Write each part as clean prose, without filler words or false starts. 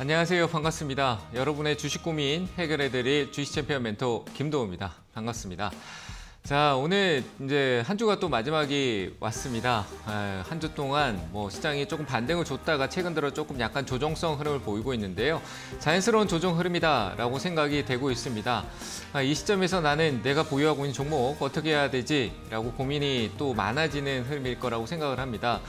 안녕하세요. 반갑습니다. 여러분의 주식 고민 해결해드릴 주식 챔피언 멘토 김도우입니다. 반갑습니다. 자, 오늘 이제 한 주가 또 마지막이 왔습니다. 한 주 동안 시장이 조금 반등을 줬다가 최근 들어 조금 약간 조정성 흐름을 보이고 있는데요. 자연스러운 조정 흐름이다라고 생각이 되고 있습니다. 이 시점에서 나는 내가 보유하고 있는 종목 어떻게 해야 되지라고 고민이 또 많아지는 흐름일 거라고 생각을 합니다.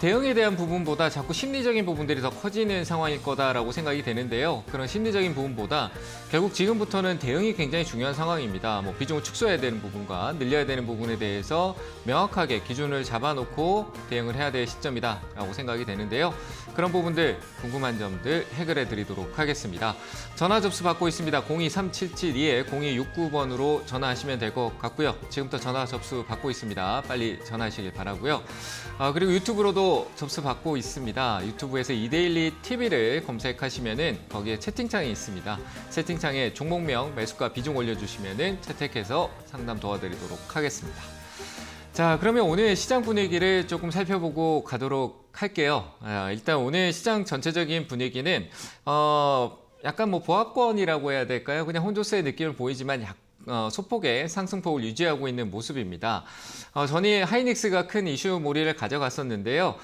대응에 대한 부분보다 자꾸 심리적인 부분들이 더 커지는 상황일 거다라고 생각이 되는데요. 그런 심리적인 부분보다 결국 지금부터는 대응이 굉장히 중요한 상황입니다. 비중을 축소해야 되는 부분과 늘려야 되는 부분에 대해서 명확하게 기준을 잡아놓고 대응을 해야 될 시점이다라고 생각이 되는데요. 그런 부분들, 궁금한 점들 해결해 드리도록 하겠습니다. 전화 접수 받고 있습니다. 023772-0269번으로 전화하시면 될 것 같고요. 지금부터 전화 접수 받고 있습니다. 빨리 전화하시길 바라고요. 그리고 유튜브로도 접수 받고 있습니다. 유튜브에서 이데일리 TV를 검색하시면은 거기에 채팅창이 있습니다. 채팅창에 종목명, 매수가, 비중 올려주시면은 채택해서 상담 도와드리도록 하겠습니다. 자, 그러면 오늘 시장 분위기를 조금 살펴보고 가도록 할게요. 일단 오늘 시장 전체적인 분위기는 약간 보합권이라고 해야 될까요? 그냥 혼조세의 느낌을 보이지만 소폭의 상승폭을 유지하고 있는 모습입니다. 전일 하이닉스가 큰 이슈 몰이를 가져갔었는데요.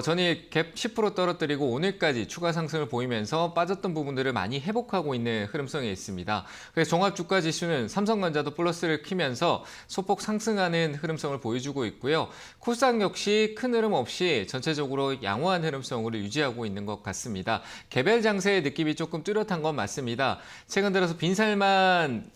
전일 갭 10% 떨어뜨리고 오늘까지 추가 상승을 보이면서 빠졌던 부분들을 많이 회복하고 있는 흐름성이 있습니다. 그래서 종합주가 지수는 삼성전자도 플러스를 키면서 소폭 상승하는 흐름성을 보여주고 있고요. 코스닥 역시 큰 흐름 없이 전체적으로 양호한 흐름성으로 유지하고 있는 것 같습니다. 개별 장세의 느낌이 조금 뚜렷한 건 맞습니다. 최근 들어서 빈살만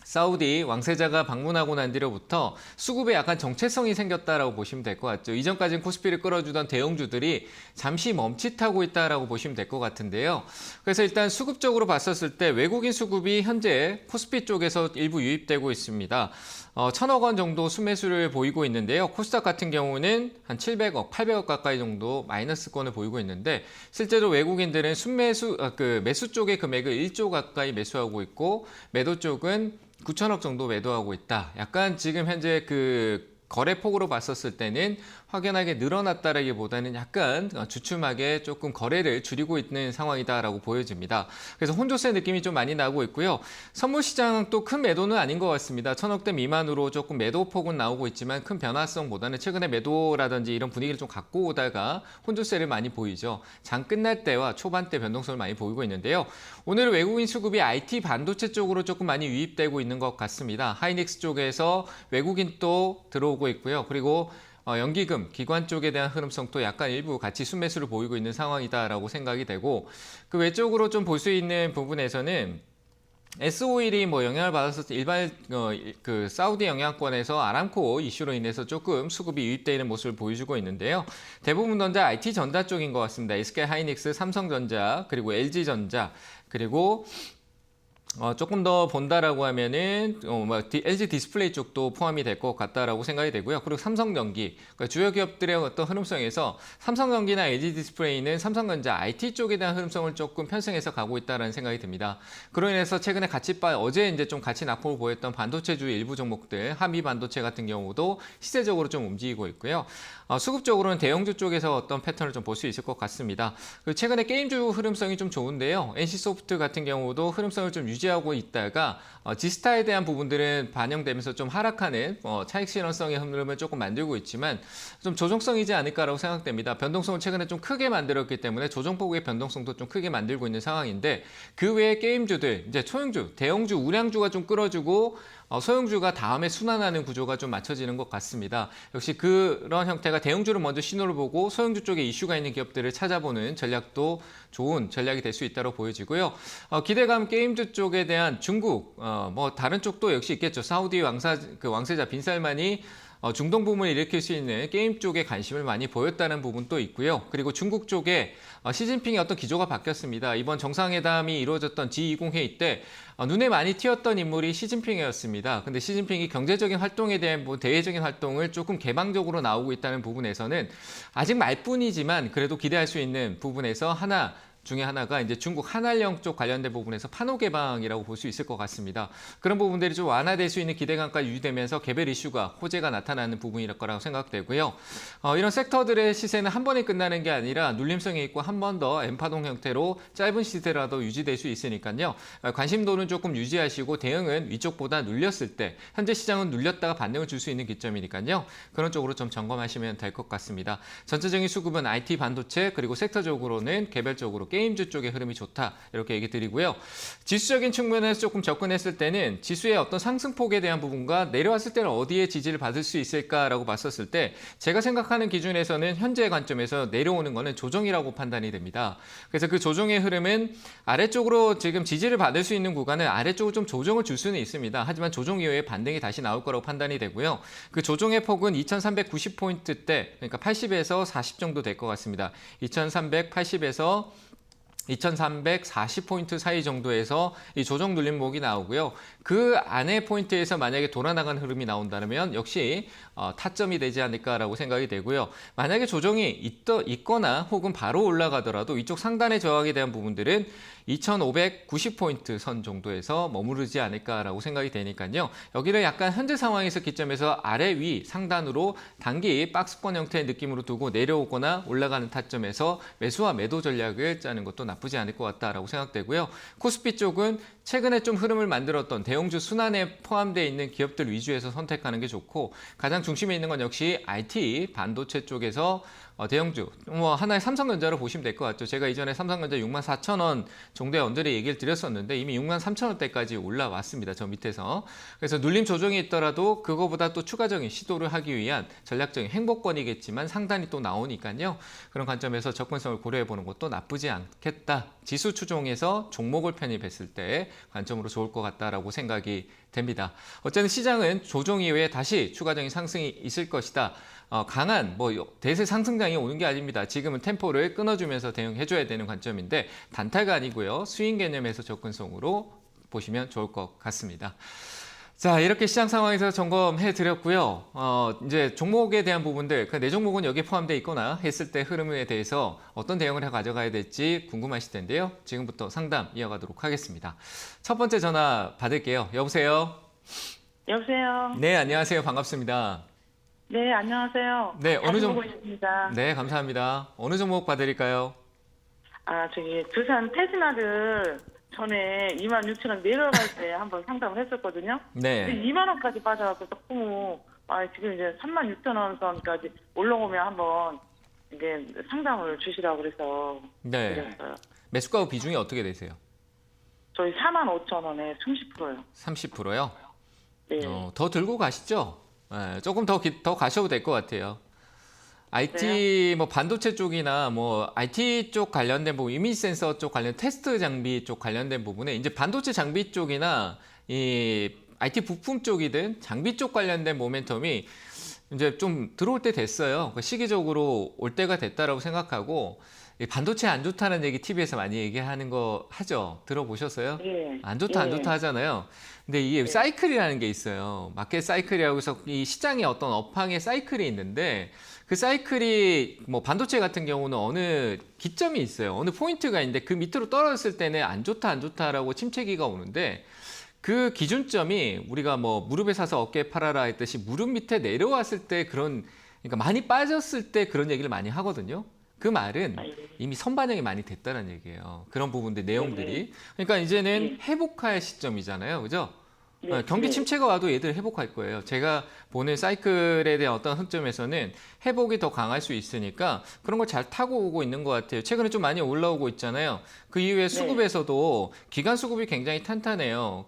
사우디 왕세자가 방문하고 난 뒤로부터 수급에 약간 정체성이 생겼다라고 보시면 될 것 같죠. 이전까지는 코스피를 끌어주던 대형주들이 잠시 멈칫하고 있다라고 보시면 될 것 같은데요. 그래서 일단 수급적으로 봤었을 때 외국인 수급이 현재 코스피 쪽에서 일부 유입되고 있습니다. 1,000억 원 정도 수매수를 보이고 있는데요. 코스닥 같은 경우는 한 700억, 800억 가까이 정도 마이너스권을 보이고 있는데 실제로 외국인들은 매수 쪽의 금액을 1조 가까이 매수하고 있고 매도 쪽은 9천억 정도 매도하고 있다. 약간 지금 현재 거래폭으로 봤었을 때는 확연하게 늘어났다라기보다는 약간 주춤하게 조금 거래를 줄이고 있는 상황이다라고 보여집니다. 그래서 혼조세 느낌이 좀 많이 나고 있고요. 선물 시장 또 큰 매도는 아닌 것 같습니다. 1,000억대 미만으로 조금 매도폭은 나오고 있지만 큰 변화성보다는 최근에 매도라든지 이런 분위기를 좀 갖고 오다가 혼조세를 많이 보이죠. 장 끝날 때와 초반 때 변동성을 많이 보이고 있는데요. 오늘 외국인 수급이 IT 반도체 쪽으로 조금 많이 유입되고 있는 것 같습니다. 하이닉스 쪽에서 외국인 또 들어오고 있고요. 그리고 연기금, 기관 쪽에 대한 흐름성도 약간 일부 같이 순매수를 보이고 있는 상황이다라고 생각이 되고 그 외적으로 좀 볼 수 있는 부분에서는 S-오일이 영향을 받아서 일반 사우디 영향권에서 아람코 이슈로 인해서 조금 수급이 유입되어 있는 모습을 보여주고 있는데요. 대부분 전자 IT 전자 쪽인 것 같습니다. SK 하이닉스, 삼성전자, 그리고 LG전자, 그리고 조금 더 본다라고 하면은 LG 디스플레이 쪽도 포함이 될 것 같다라고 생각이 되고요. 그리고 삼성전기, 그러니까 주요 기업들의 어떤 흐름성에서 삼성전기나 LG 디스플레이는 삼성전자 IT 쪽에 대한 흐름성을 조금 편승해서 가고 있다라는 생각이 듭니다. 그로 인해서 최근에 어제 이제 좀 같이 낙폭을 보였던 반도체주의 일부 종목들, 한미 반도체 같은 경우도 시세적으로 좀 움직이고 있고요. 수급적으로는 대형주 쪽에서 어떤 패턴을 좀 볼 수 있을 것 같습니다. 그리고 최근에 게임주 흐름성이 좀 좋은데요. NC소프트 같은 경우도 흐름성을 좀 유지하고 있다가 지스타에 대한 부분들은 반영되면서 좀 하락하는 차익 실현성의 흐름을 조금 만들고 있지만 좀 조정성이지 않을까라고 생각됩니다. 변동성을 최근에 좀 크게 만들었기 때문에 조정폭의 변동성도 좀 크게 만들고 있는 상황인데 그 외에 게임주들, 이제 초용주, 대형주, 우량주가 좀 끌어주고 소형주가 다음에 순환하는 구조가 좀 맞춰지는 것 같습니다. 역시 그런 형태가 대형주를 먼저 신호를 보고 소형주 쪽에 이슈가 있는 기업들을 찾아보는 전략도 좋은 전략이 될 수 있다고 보여지고요. 기대감 게임주 쪽에 대한 중국, 다른 쪽도 역시 있겠죠. 사우디 왕세자 빈살만이 중동 붐을 일으킬 수 있는 게임 쪽에 관심을 많이 보였다는 부분도 있고요. 그리고 중국 쪽에 시진핑의 어떤 기조가 바뀌었습니다. 이번 정상회담이 이루어졌던 G20 회의 때 눈에 많이 띄었던 인물이 시진핑이었습니다. 근데 시진핑이 경제적인 활동에 대한 대외적인 활동을 조금 개방적으로 나오고 있다는 부분에서는 아직 말뿐이지만 그래도 기대할 수 있는 부분에서 하나 중에 하나가 이제 중국 한알령 쪽 관련된 부분에서 판호 개방이라고 볼 수 있을 것 같습니다. 그런 부분들이 좀 완화될 수 있는 기대감까지 유지되면서 개별 이슈가 호재가 나타나는 부분일 거라고 생각되고요. 이런 섹터들의 시세는 한 번에 끝나는 게 아니라 눌림성이 있고 한 번 더 M파동 형태로 짧은 시세라도 유지될 수 있으니까요. 관심도는 조금 유지하시고 대응은 위쪽보다 눌렸을 때 현재 시장은 눌렸다가 반등을 줄 수 있는 기점이니까요. 그런 쪽으로 좀 점검하시면 될 것 같습니다. 전체적인 수급은 IT 반도체 그리고 섹터적으로는 개별적으로 게임주 쪽의 흐름이 좋다 이렇게 얘기 드리고요. 지수적인 측면에서 조금 접근했을 때는 지수의 어떤 상승폭에 대한 부분과 내려왔을 때는 어디에 지지를 받을 수 있을까라고 봤었을 때 제가 생각하는 기준에서는 현재 관점에서 내려오는 거는 조정이라고 판단이 됩니다. 그래서 그 조정의 흐름은 아래쪽으로 지금 지지를 받을 수 있는 구간은 아래쪽으로 좀 조정을 줄 수는 있습니다. 하지만 조정 이후에 반등이 다시 나올 거라고 판단이 되고요. 그 조정의 폭은 2390포인트대 그러니까 80에서 40 정도 될 것 같습니다. 2380에서 2340포인트 사이 정도에서 이 조정 눌림목이 나오고요. 그 안에 포인트에서 만약에 돌아나간 흐름이 나온다면 역시 타점이 되지 않을까라고 생각이 되고요. 만약에 조정이 있거나 혹은 바로 올라가더라도 이쪽 상단의 저항에 대한 부분들은 2590포인트 선 정도에서 머무르지 않을까라고 생각이 되니까요. 여기를 약간 현재 상황에서 기점에서 아래 위 상단으로 단기 박스권 형태의 느낌으로 두고 내려오거나 올라가는 타점에서 매수와 매도 전략을 짜는 것도 나쁘지 않을 것 같다라고 생각되고요. 코스피 쪽은 최근에 좀 흐름을 만들었던 대형주 순환에 포함되어 있는 기업들 위주에서 선택하는 게 좋고 가장 중심에 있는 건 역시 IT 반도체 쪽에서 대형주 하나의 삼성전자로 보시면 될 것 같죠. 제가 이전에 삼성전자 64,000원 정도의 언저리 얘기를 드렸었는데 이미 63,000원대까지 올라왔습니다. 저 밑에서. 그래서 눌림 조정이 있더라도 그거보다 또 추가적인 시도를 하기 위한 전략적인 행보권이겠지만 상단이 또 나오니까요. 그런 관점에서 접근성을 고려해 보는 것도 나쁘지 않겠다. 지수 추종에서 종목을 편입했을 때 관점으로 좋을 것 같다라고 생각이 됩니다. 어쨌든 시장은 조정 이후에 다시 추가적인 상승이 있을 것이다. 강한 대세 상승장이 오는 게 아닙니다. 지금은 템포를 끊어주면서 대응해줘야 되는 관점인데 단타가 아니고요. 스윙 개념에서 접근성으로 보시면 좋을 것 같습니다. 자, 이렇게 시장 상황에서 점검해 드렸고요. 이제 종목에 대한 부분들, 그 내 종목은 여기에 포함되어 있거나 했을 때 흐름에 대해서 어떤 대응을 해 가져가야 될지 궁금하실 텐데요. 지금부터 상담 이어가도록 하겠습니다. 첫 번째 전화 받을게요. 여보세요? 여보세요? 네, 안녕하세요. 반갑습니다. 네, 안녕하세요. 네, 어느 잘 종목? 보고 있습니다. 네, 감사합니다. 어느 종목 봐드릴까요? 저기 두산 태진아들 전에 26,000원 내려갈 때 한번 상담을 했었거든요. 네. 근데 2만 원까지 빠져갖고 너무 지금 이제 36,000원 선까지 올라오면 한번 이게 상담을 주시라고 그래서 네. 드렸어요. 매수가 비중이 어떻게 되세요? 저희 45,000원에 30%요. 30%요? 네. 더 들고 가시죠? 네, 조금 더 가셔도 될 것 같아요. IT 반도체 쪽이나 IT 쪽 관련된 부분, 이미지 센서 쪽 관련 테스트 장비 쪽 관련된 부분에 이제 반도체 장비 쪽이나 이 IT 부품 쪽이든 장비 쪽 관련된 모멘텀이 이제 좀 들어올 때 됐어요. 시기적으로 올 때가 됐다라고 생각하고 반도체 안 좋다는 얘기 TV에서 많이 얘기하는 거 하죠. 들어보셨어요? 네. 안 좋다 안 좋다 하잖아요. 근데 이게 사이클이라는 게 있어요. 마켓 사이클이라고 해서 이 시장에 어떤 업황의 사이클이 있는데 그 사이클이 반도체 같은 경우는 어느 기점이 있어요. 어느 포인트가 있는데 그 밑으로 떨어졌을 때는 안 좋다 안 좋다라고 침체기가 오는데 그 기준점이 우리가 무릎에 사서 어깨에 팔아라 했듯이 무릎 밑에 내려왔을 때 그러니까 많이 빠졌을 때 그런 얘기를 많이 하거든요. 그 말은 이미 선반영이 많이 됐다는 얘기예요. 그런 부분들, 내용들이. 그러니까 이제는 회복할 시점이잖아요. 그죠? 경기 침체가 와도 얘들 회복할 거예요. 제가 보는 사이클에 대한 어떤 흐점에서는 회복이 더 강할 수 있으니까 그런 걸 잘 타고 오고 있는 것 같아요. 최근에 좀 많이 올라오고 있잖아요. 그 이후에 수급에서도 기관 수급이 굉장히 탄탄해요.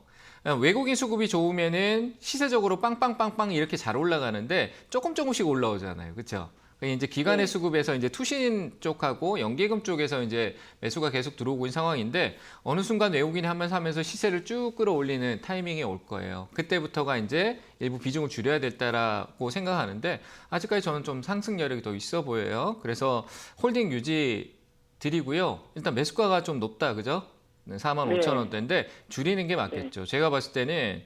외국인 수급이 좋으면은 시세적으로 빵빵빵빵 이렇게 잘 올라가는데 조금씩 올라오잖아요. 그렇죠? 이제 기관의 수급에서 이제 투신 쪽하고 연기금 쪽에서 이제 매수가 계속 들어오고 있는 상황인데 어느 순간 외국인이 하면서 시세를 쭉 끌어올리는 타이밍이 올 거예요. 그때부터가 이제 일부 비중을 줄여야 됐다라고 생각하는데 아직까지 저는 좀 상승 여력이 더 있어 보여요. 그래서 홀딩 유지 드리고요. 일단 매수가가 좀 높다, 그죠? 45,000원대인데 줄이는 게 맞겠죠. 제가 봤을 때는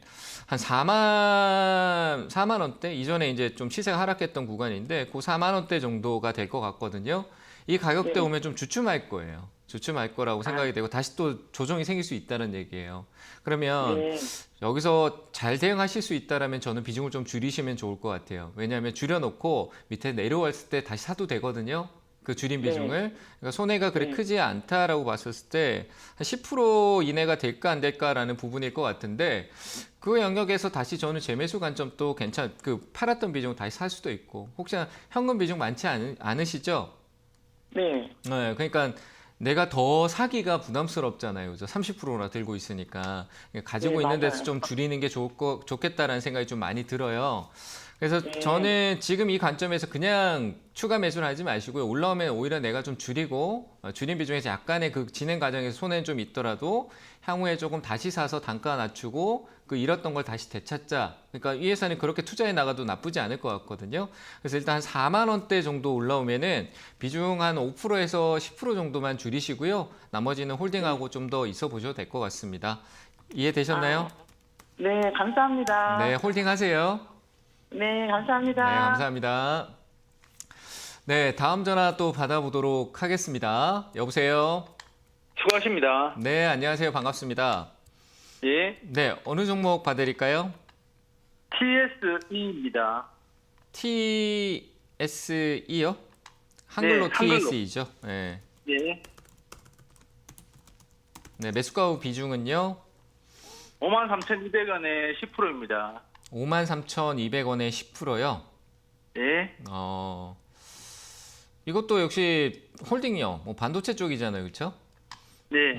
한 4만 원대 이전에 이제 좀 시세가 하락했던 구간인데 그 4만 원대 정도가 될 것 같거든요. 이 가격대 네. 오면 좀 주춤할 거예요. 주춤할 거라고 생각이 되고 다시 또 조정이 생길 수 있다는 얘기예요. 그러면 네. 여기서 잘 대응하실 수 있다라면 저는 비중을 좀 줄이시면 좋을 것 같아요. 왜냐하면 줄여놓고 밑에 내려왔을 때 다시 사도 되거든요. 그 줄인 네. 비중을. 그러니까 손해가 그리 네. 크지 않다라고 봤을 때 한 10% 이내가 될까 안 될까라는 부분일 것 같은데 그 영역에서 다시 저는 재매수 관점도 그 팔았던 비중 다시 살 수도 있고 혹시나 현금 비중 많지 않으시죠? 네. 네, 그러니까 내가 더 사기가 부담스럽잖아요. 그죠? 30%나 들고 있으니까. 가지고 네, 있는 데서 맞아요. 좀 줄이는 게 좋겠다라는 생각이 좀 많이 들어요. 그래서 네. 저는 지금 이 관점에서 그냥 추가 매수를 하지 마시고요. 올라오면 오히려 내가 좀 줄이고, 줄인 비중에서 약간의 그 진행 과정에서 손해는 좀 있더라도 향후에 조금 다시 사서 단가 낮추고 그 잃었던 걸 다시 되찾자. 그러니까 이 회사는 그렇게 투자해 나가도 나쁘지 않을 것 같거든요. 그래서 일단 한 4만 원대 정도 올라오면은 비중 한 5%에서 10% 정도만 줄이시고요. 나머지는 홀딩하고 좀 더 있어 보셔도 될 것 같습니다. 이해되셨나요? 네, 감사합니다. 네, 홀딩하세요. 네, 네, 감사합니다. 감사합니다. 네, 다음 전화 또 받아보도록 하겠습니다. 여보세요? 수고하십니다. 네, 안녕하세요. 반갑습니다. 예, 네, 어느 종목 봐드릴까요? TSE입니다. TSE요? 한글로 네, 한글로. TSE죠. 네. 예, 네, 매수가 후 비중은요? 53,200원에 10%입니다. 53,200원에 10%요. 예, 이것도 역시 홀딩이요. 뭐 반도체 쪽이잖아요. 그렇죠? 네,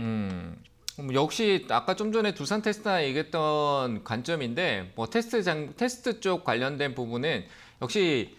뭐 역시 아까 좀 전에 두산 테스트나 얘기했던 관점인데 뭐 테스트 쪽 관련된 부분은 역시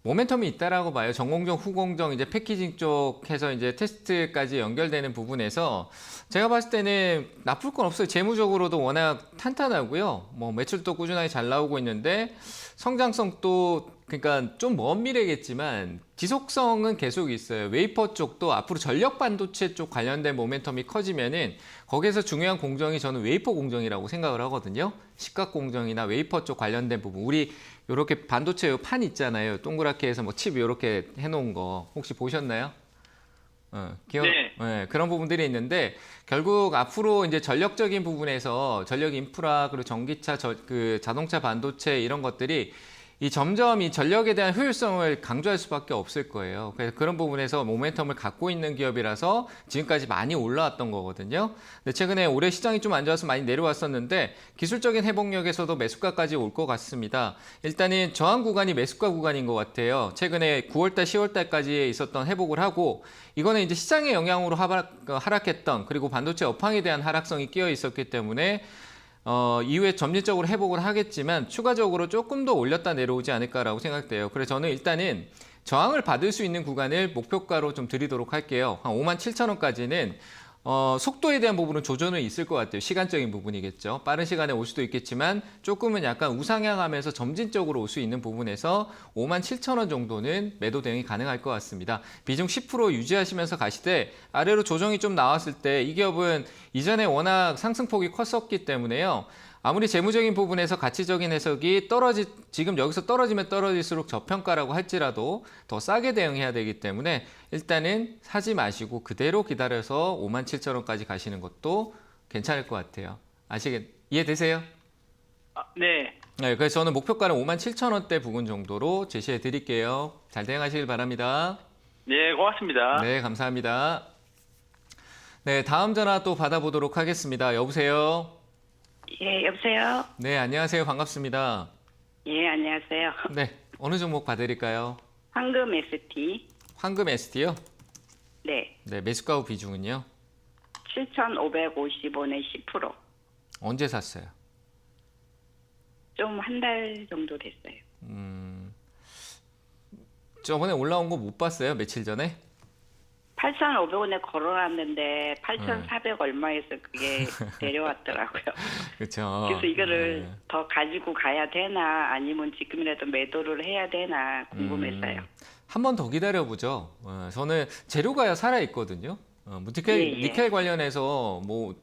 모멘텀이 있다라고 봐요. 전공정, 후공정, 이제 패키징 쪽 해서 이제 테스트까지 연결되는 부분에서 제가 봤을 때는 나쁠 건 없어요. 재무적으로도 워낙 탄탄하고요. 뭐 매출도 꾸준하게 잘 나오고 있는데 성장성도 그러니까 좀 먼 미래겠지만 지속성은 계속 있어요. 웨이퍼 쪽도 앞으로 전력 반도체 쪽 관련된 모멘텀이 커지면은 거기에서 중요한 공정이 저는 웨이퍼 공정이라고 생각을 하거든요. 식각 공정이나 웨이퍼 쪽 관련된 부분. 우리 요렇게 반도체 요 판 있잖아요. 동그랗게 해서 뭐 칩 요렇게 해놓은 거 혹시 보셨나요? 네. 네, 그런 부분들이 있는데 결국 앞으로 이제 전력적인 부분에서 전력 인프라 그리고 전기차, 그 자동차 반도체 이런 것들이 이 점점 이 전력에 대한 효율성을 강조할 수밖에 없을 거예요. 그래서 그런 부분에서 모멘텀을 갖고 있는 기업이라서 지금까지 많이 올라왔던 거거든요. 근데 최근에 올해 시장이 좀 안 좋아서 많이 내려왔었는데 기술적인 회복력에서도 매수가까지 올 것 같습니다. 일단은 저항 구간이 매수가 구간인 것 같아요. 최근에 9월달, 10월달까지 있었던 회복을 하고 이거는 이제 시장의 영향으로 하락했던 그리고 반도체 업황에 대한 하락성이 끼어 있었기 때문에 이후에 점진적으로 회복을 하겠지만 추가적으로 조금 더 올렸다 내려오지 않을까라고 생각돼요. 그래서 저는 일단은 저항을 받을 수 있는 구간을 목표가로 좀 드리도록 할게요. 한 57,000원까지는 속도에 대한 부분은 조정은 있을 것 같아요. 시간적인 부분이겠죠. 빠른 시간에 올 수도 있겠지만 조금은 약간 우상향하면서 점진적으로 올 수 있는 부분에서 57,000원 정도는 매도 대응이 가능할 것 같습니다. 비중 10% 유지하시면서 가시되 아래로 조정이 좀 나왔을 때 이 기업은 이전에 워낙 상승폭이 컸었기 때문에요. 아무리 재무적인 부분에서 가치적인 해석이 지금 여기서 떨어지면 떨어질수록 저평가라고 할지라도 더 싸게 대응해야 되기 때문에 일단은 사지 마시고 그대로 기다려서 57,000원까지 가시는 것도 괜찮을 것 같아요. 이해되세요? 네, 네, 그래서 저는 목표가는 57,000원대 부근 정도로 제시해 드릴게요. 잘 대응하시길 바랍니다. 네, 고맙습니다. 네, 감사합니다. 네, 다음 전화 또 받아보도록 하겠습니다. 여보세요? 예, 여보세요? 네, 안녕하세요. 반갑습니다. 예, 안녕하세요. 네, 어느 종목 봐드릴까요? 황금 ST. 황금 ST요? 네, 네, 매수가 후 비중은요? 7,550원에 10%. 언제 샀어요? 좀 한 달 정도 됐어요. 저번에 올라온 거 못 봤어요? 며칠 전에? 8,500원에 걸어놨는데 8,400 얼마에서 그게 내려왔더라고요. 그렇죠. 그래서 이거를 더 가지고 가야 되나 아니면 지금이라도 매도를 해야 되나 궁금했어요. 한 번 더 기다려보죠. 저는 재료가 살아있거든요. 뭐 예, 예. 니켈 관련해서 뭐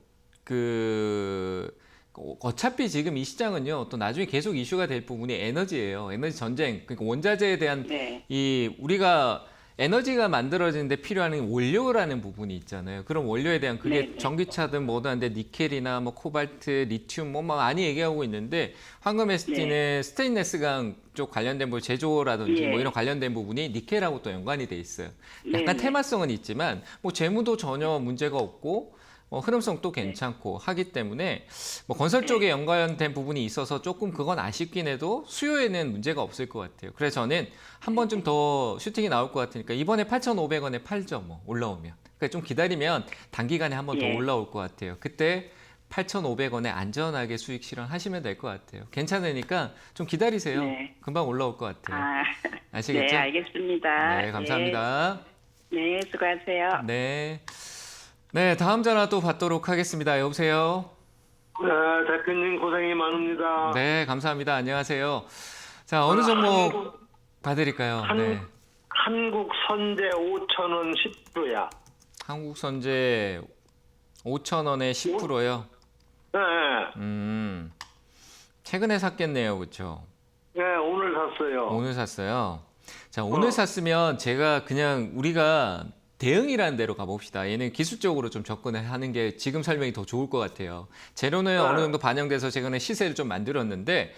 어차피 지금 이 시장은요, 또 나중에 계속 이슈가 될 부분이 에너지예요. 에너지 전쟁. 그러니까 원자재에 대한 네. 이 우리가 에너지가 만들어지는데 필요한 원료라는 부분이 있잖아요. 그런 원료에 대한 그게 네. 전기차든 뭐든 한데 니켈이나 뭐 코발트, 리튬 뭐 많이 얘기하고 있는데 황금 ST는 스테인레스강 쪽 관련된 뭐 제조라든지 예. 뭐 이런 관련된 부분이 니켈하고 또 연관이 돼 있어요. 약간 네. 테마성은 있지만 뭐 재무도 전혀 문제가 없고 흐름성도 괜찮고 하기 때문에 뭐 건설 쪽에 연관된 부분이 있어서 조금 그건 아쉽긴 해도 수요에는 문제가 없을 것 같아요. 그래서 저는 한 번쯤 더 슈팅이 나올 것 같으니까 이번에 8,500원에 팔죠, 뭐 올라오면. 그러니까 좀 기다리면 단기간에 한 번 더 예. 올라올 것 같아요. 그때 8,500원에 안전하게 수익 실현하시면 될 것 같아요. 괜찮으니까 좀 기다리세요. 네. 금방 올라올 것 같아요. 아, 아시겠죠? 네, 알겠습니다. 네, 감사합니다. 네, 수고하세요. 네. 네, 다음 전화 또 받도록 하겠습니다. 여보세요? 네, 대표님 고생이 많습니다. 네, 감사합니다. 안녕하세요. 자, 어느 종목 봐드릴까요? 네. 한국 선제 5,000원 10%야. 한국선제 5,000원에 10%요? 네, 최근에 샀겠네요. 그렇죠? 네, 오늘 샀어요. 오늘 샀어요. 자, 오늘 샀으면 제가 그냥 우리가 대응이라는 데로 가봅시다. 얘는 기술적으로 좀 접근하는 게 지금 설명이 더 좋을 것 같아요. 재료는 어느 정도 반영돼서 최근에 시세를 좀 만들었는데,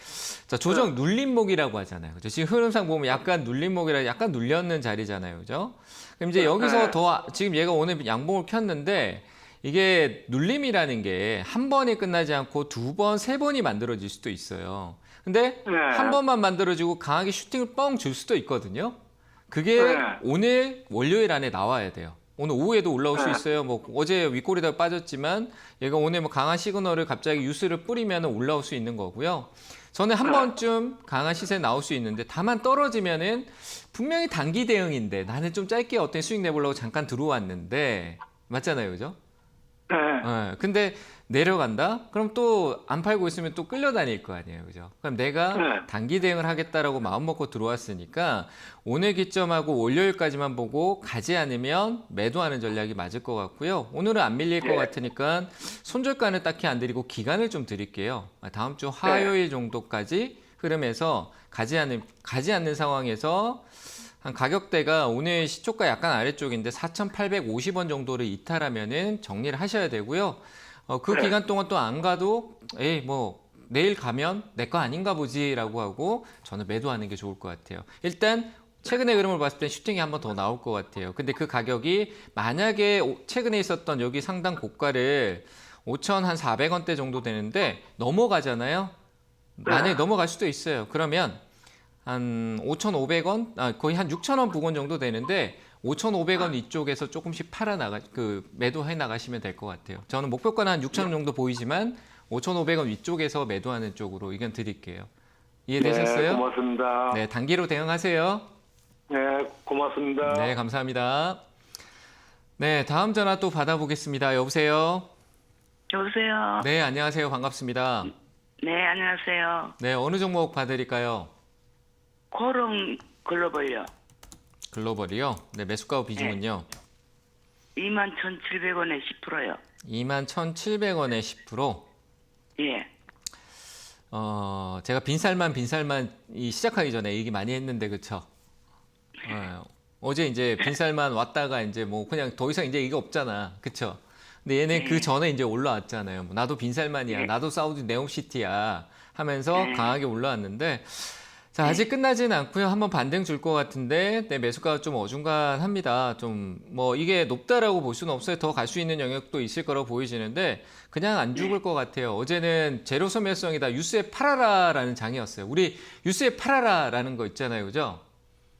자, 조정 눌림목이라고 하잖아요. 그죠? 지금 흐름상 보면 약간 눌림목이라 약간 눌렸는 자리잖아요. 그죠? 그럼 이제 여기서 더, 지금 얘가 오늘 양봉을 켰는데, 이게 눌림이라는 게 한 번이 끝나지 않고 두 번, 세 번이 만들어질 수도 있어요. 근데 네. 한 번만 만들어지고 강하게 슈팅을 뻥 줄 수도 있거든요. 그게 네. 오늘 월요일 안에 나와야 돼요. 오늘 오후에도 올라올 수 있어요. 뭐 어제 윗꼬리다 빠졌지만 얘가 오늘 뭐 강한 시그널을 갑자기 유스를 뿌리면 올라올 수 있는 거고요. 저는 한 번쯤 강한 시세 나올 수 있는데 다만 떨어지면은 분명히 단기 대응인데 나는 좀 짧게 어떤 수익 내보려고 잠깐 들어왔는데 맞잖아요, 그죠? 네. 네, 근데 내려간다? 그럼 또 안 팔고 있으면 또 끌려다닐 거 아니에요, 그죠? 그럼 내가 네. 단기 대응을 하겠다라고 마음 먹고 들어왔으니까 오늘 기점하고 월요일까지만 보고 가지 않으면 매도하는 전략이 맞을 것 같고요. 오늘은 안 밀릴 것 같으니까 손절가는 딱히 안 드리고 기간을 좀 드릴게요. 다음 주 화요일 정도까지 흐름에서 가지 않는 상황에서 한 가격대가 오늘 시초가 약간 아래쪽인데 4,850원 정도를 이탈하면은 정리를 하셔야 되고요. 그 기간 동안 또 안 가도 에이 뭐 내일 가면 내 거 아닌가 보지라고 하고 저는 매도하는 게 좋을 것 같아요. 일단 최근의 흐름을 봤을 때 슈팅이 한 번 더 나올 것 같아요. 근데 그 가격이 만약에 최근에 있었던 여기 상당 고가를 5,400원대 정도 되는데 넘어가잖아요. 만약에 넘어갈 수도 있어요. 그러면 한 5,500원, 거의 한 6,000원 부근 정도 되는데 5,500원 이쪽에서 조금씩 매도해 나가시면 될 것 같아요. 저는 목표가는 한 6,000원 정도 보이지만 5,500원 위쪽에서 매도하는 쪽으로 의견 드릴게요. 이해되셨어요? 네, 고맙습니다. 네, 단기로 대응하세요. 네, 고맙습니다. 네, 감사합니다. 네, 다음 전화 또 받아보겠습니다. 여보세요? 여보세요. 네, 안녕하세요. 반갑습니다. 네, 안녕하세요. 네, 어느 종목 봐드릴까요? 코롱 글로벌요. 글로벌이요? 네, 매수가 비중은요? 21,700원에 10%요. 21,700원에 10%? 예. 제가 빈살만 시작하기 전에 얘기 많이 했는데, 그쵸? 어제 이제 빈살만 왔다가 이제 뭐 그냥 더 이상 이제 이게 없잖아. 그쵸? 근데 얘는 그 전에 이제 올라왔잖아요. 뭐 나도 빈살만이야. 나도 사우디 네옴시티야. 하면서 강하게 올라왔는데, 자, 아직 끝나지는 않고요. 한번 반등 줄 것 같은데, 네, 매수가가 좀 어중간합니다. 좀, 뭐, 이게 높다라고 볼 수는 없어요. 더 갈 수 있는 영역도 있을 거라고 보이시는데, 그냥 안 죽을 것 같아요. 어제는 제로 소멸성이다. 유스에 팔아라라는 장이었어요. 우리 유스에 팔아라라는 거 있잖아요. 그죠?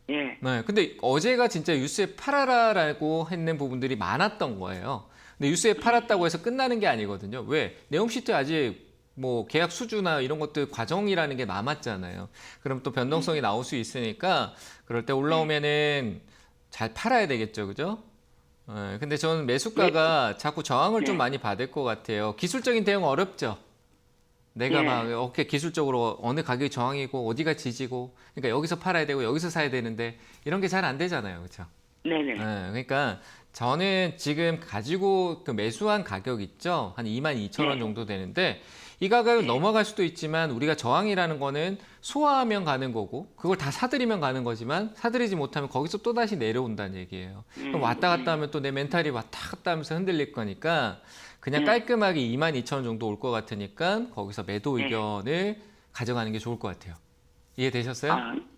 예. 네. 근데 어제가 진짜 유스에 팔아라라고 했는 부분들이 많았던 거예요. 근데 유스에 팔았다고 해서 끝나는 게 아니거든요. 왜? 네옴시트 아직 뭐 계약 수주나 이런 것들 과정이라는 게 남았잖아요. 그럼 또 변동성이 나올 수 있으니까 그럴 때 올라오면은 잘 팔아야 되겠죠, 그죠? 근데 저는 매수가가 자꾸 저항을 좀 많이 받을 것 같아요. 기술적인 대응 어렵죠. 내가 막 어떻게 기술적으로 어느 가격이 저항이고 어디가 지지고, 그러니까 여기서 팔아야 되고 여기서 사야 되는데 이런 게 잘 안 되잖아요, 그렇죠? 네네. 그러니까 저는 지금 가지고 그 매수한 가격 있죠? 한 22,000원 네. 정도 되는데 이 가격을 넘어갈 수도 있지만 우리가 저항이라는 거는 소화하면 가는 거고 그걸 다 사들이면 가는 거지만 사들이지 못하면 거기서 또다시 내려온다는 얘기예요. 그럼 왔다 갔다 하면 또 내 멘탈이 왔다 갔다 하면서 흔들릴 거니까 그냥 깔끔하게 22,000원 정도 올 것 같으니까 거기서 매도 의견을 가져가는 게 좋을 것 같아요. 이해되셨어요?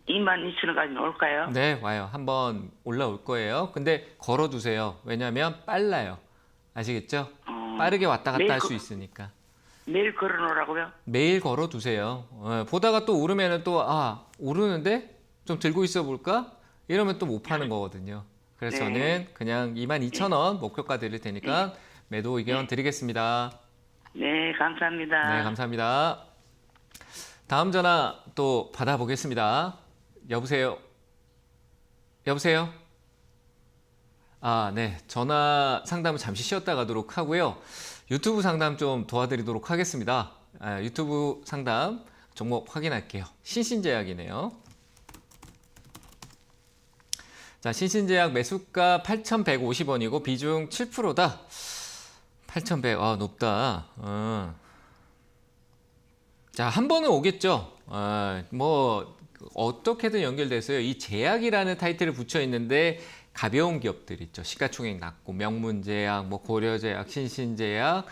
22,000원까지 올까요? 네, 와요. 한번 올라올 거예요. 근데 걸어두세요. 왜냐하면 빨라요. 아시겠죠? 빠르게 왔다 갔다 할 수 있으니까. 매일 걸어놓으라고요? 매일 걸어두세요. 보다가 또 오르면은 또, 오르는데? 좀 들고 있어 볼까? 이러면 또 못 파는 거거든요. 그래서 네. 저는 그냥 22,000원 목표가 드릴 테니까 매도 의견 드리겠습니다. 네, 감사합니다. 네, 감사합니다. 다음 전화 또 받아보겠습니다. 여보세요? 여보세요? 네. 전화 상담은 잠시 쉬었다 가도록 하고요. 유튜브 상담 좀 도와드리도록 하겠습니다. 유튜브 상담 종목 확인할게요. 신신제약이네요. 자, 신신제약 매수가 8,150원이고 비중 7%다. 8,100, 높다. 자, 한 번은 오겠죠. 뭐 어떻게든 연결돼서요. 이 제약이라는 타이틀을 붙여 있는데 가벼운 기업들 있죠. 시가총액 낮고 명문제약, 뭐 고려제약, 신신제약,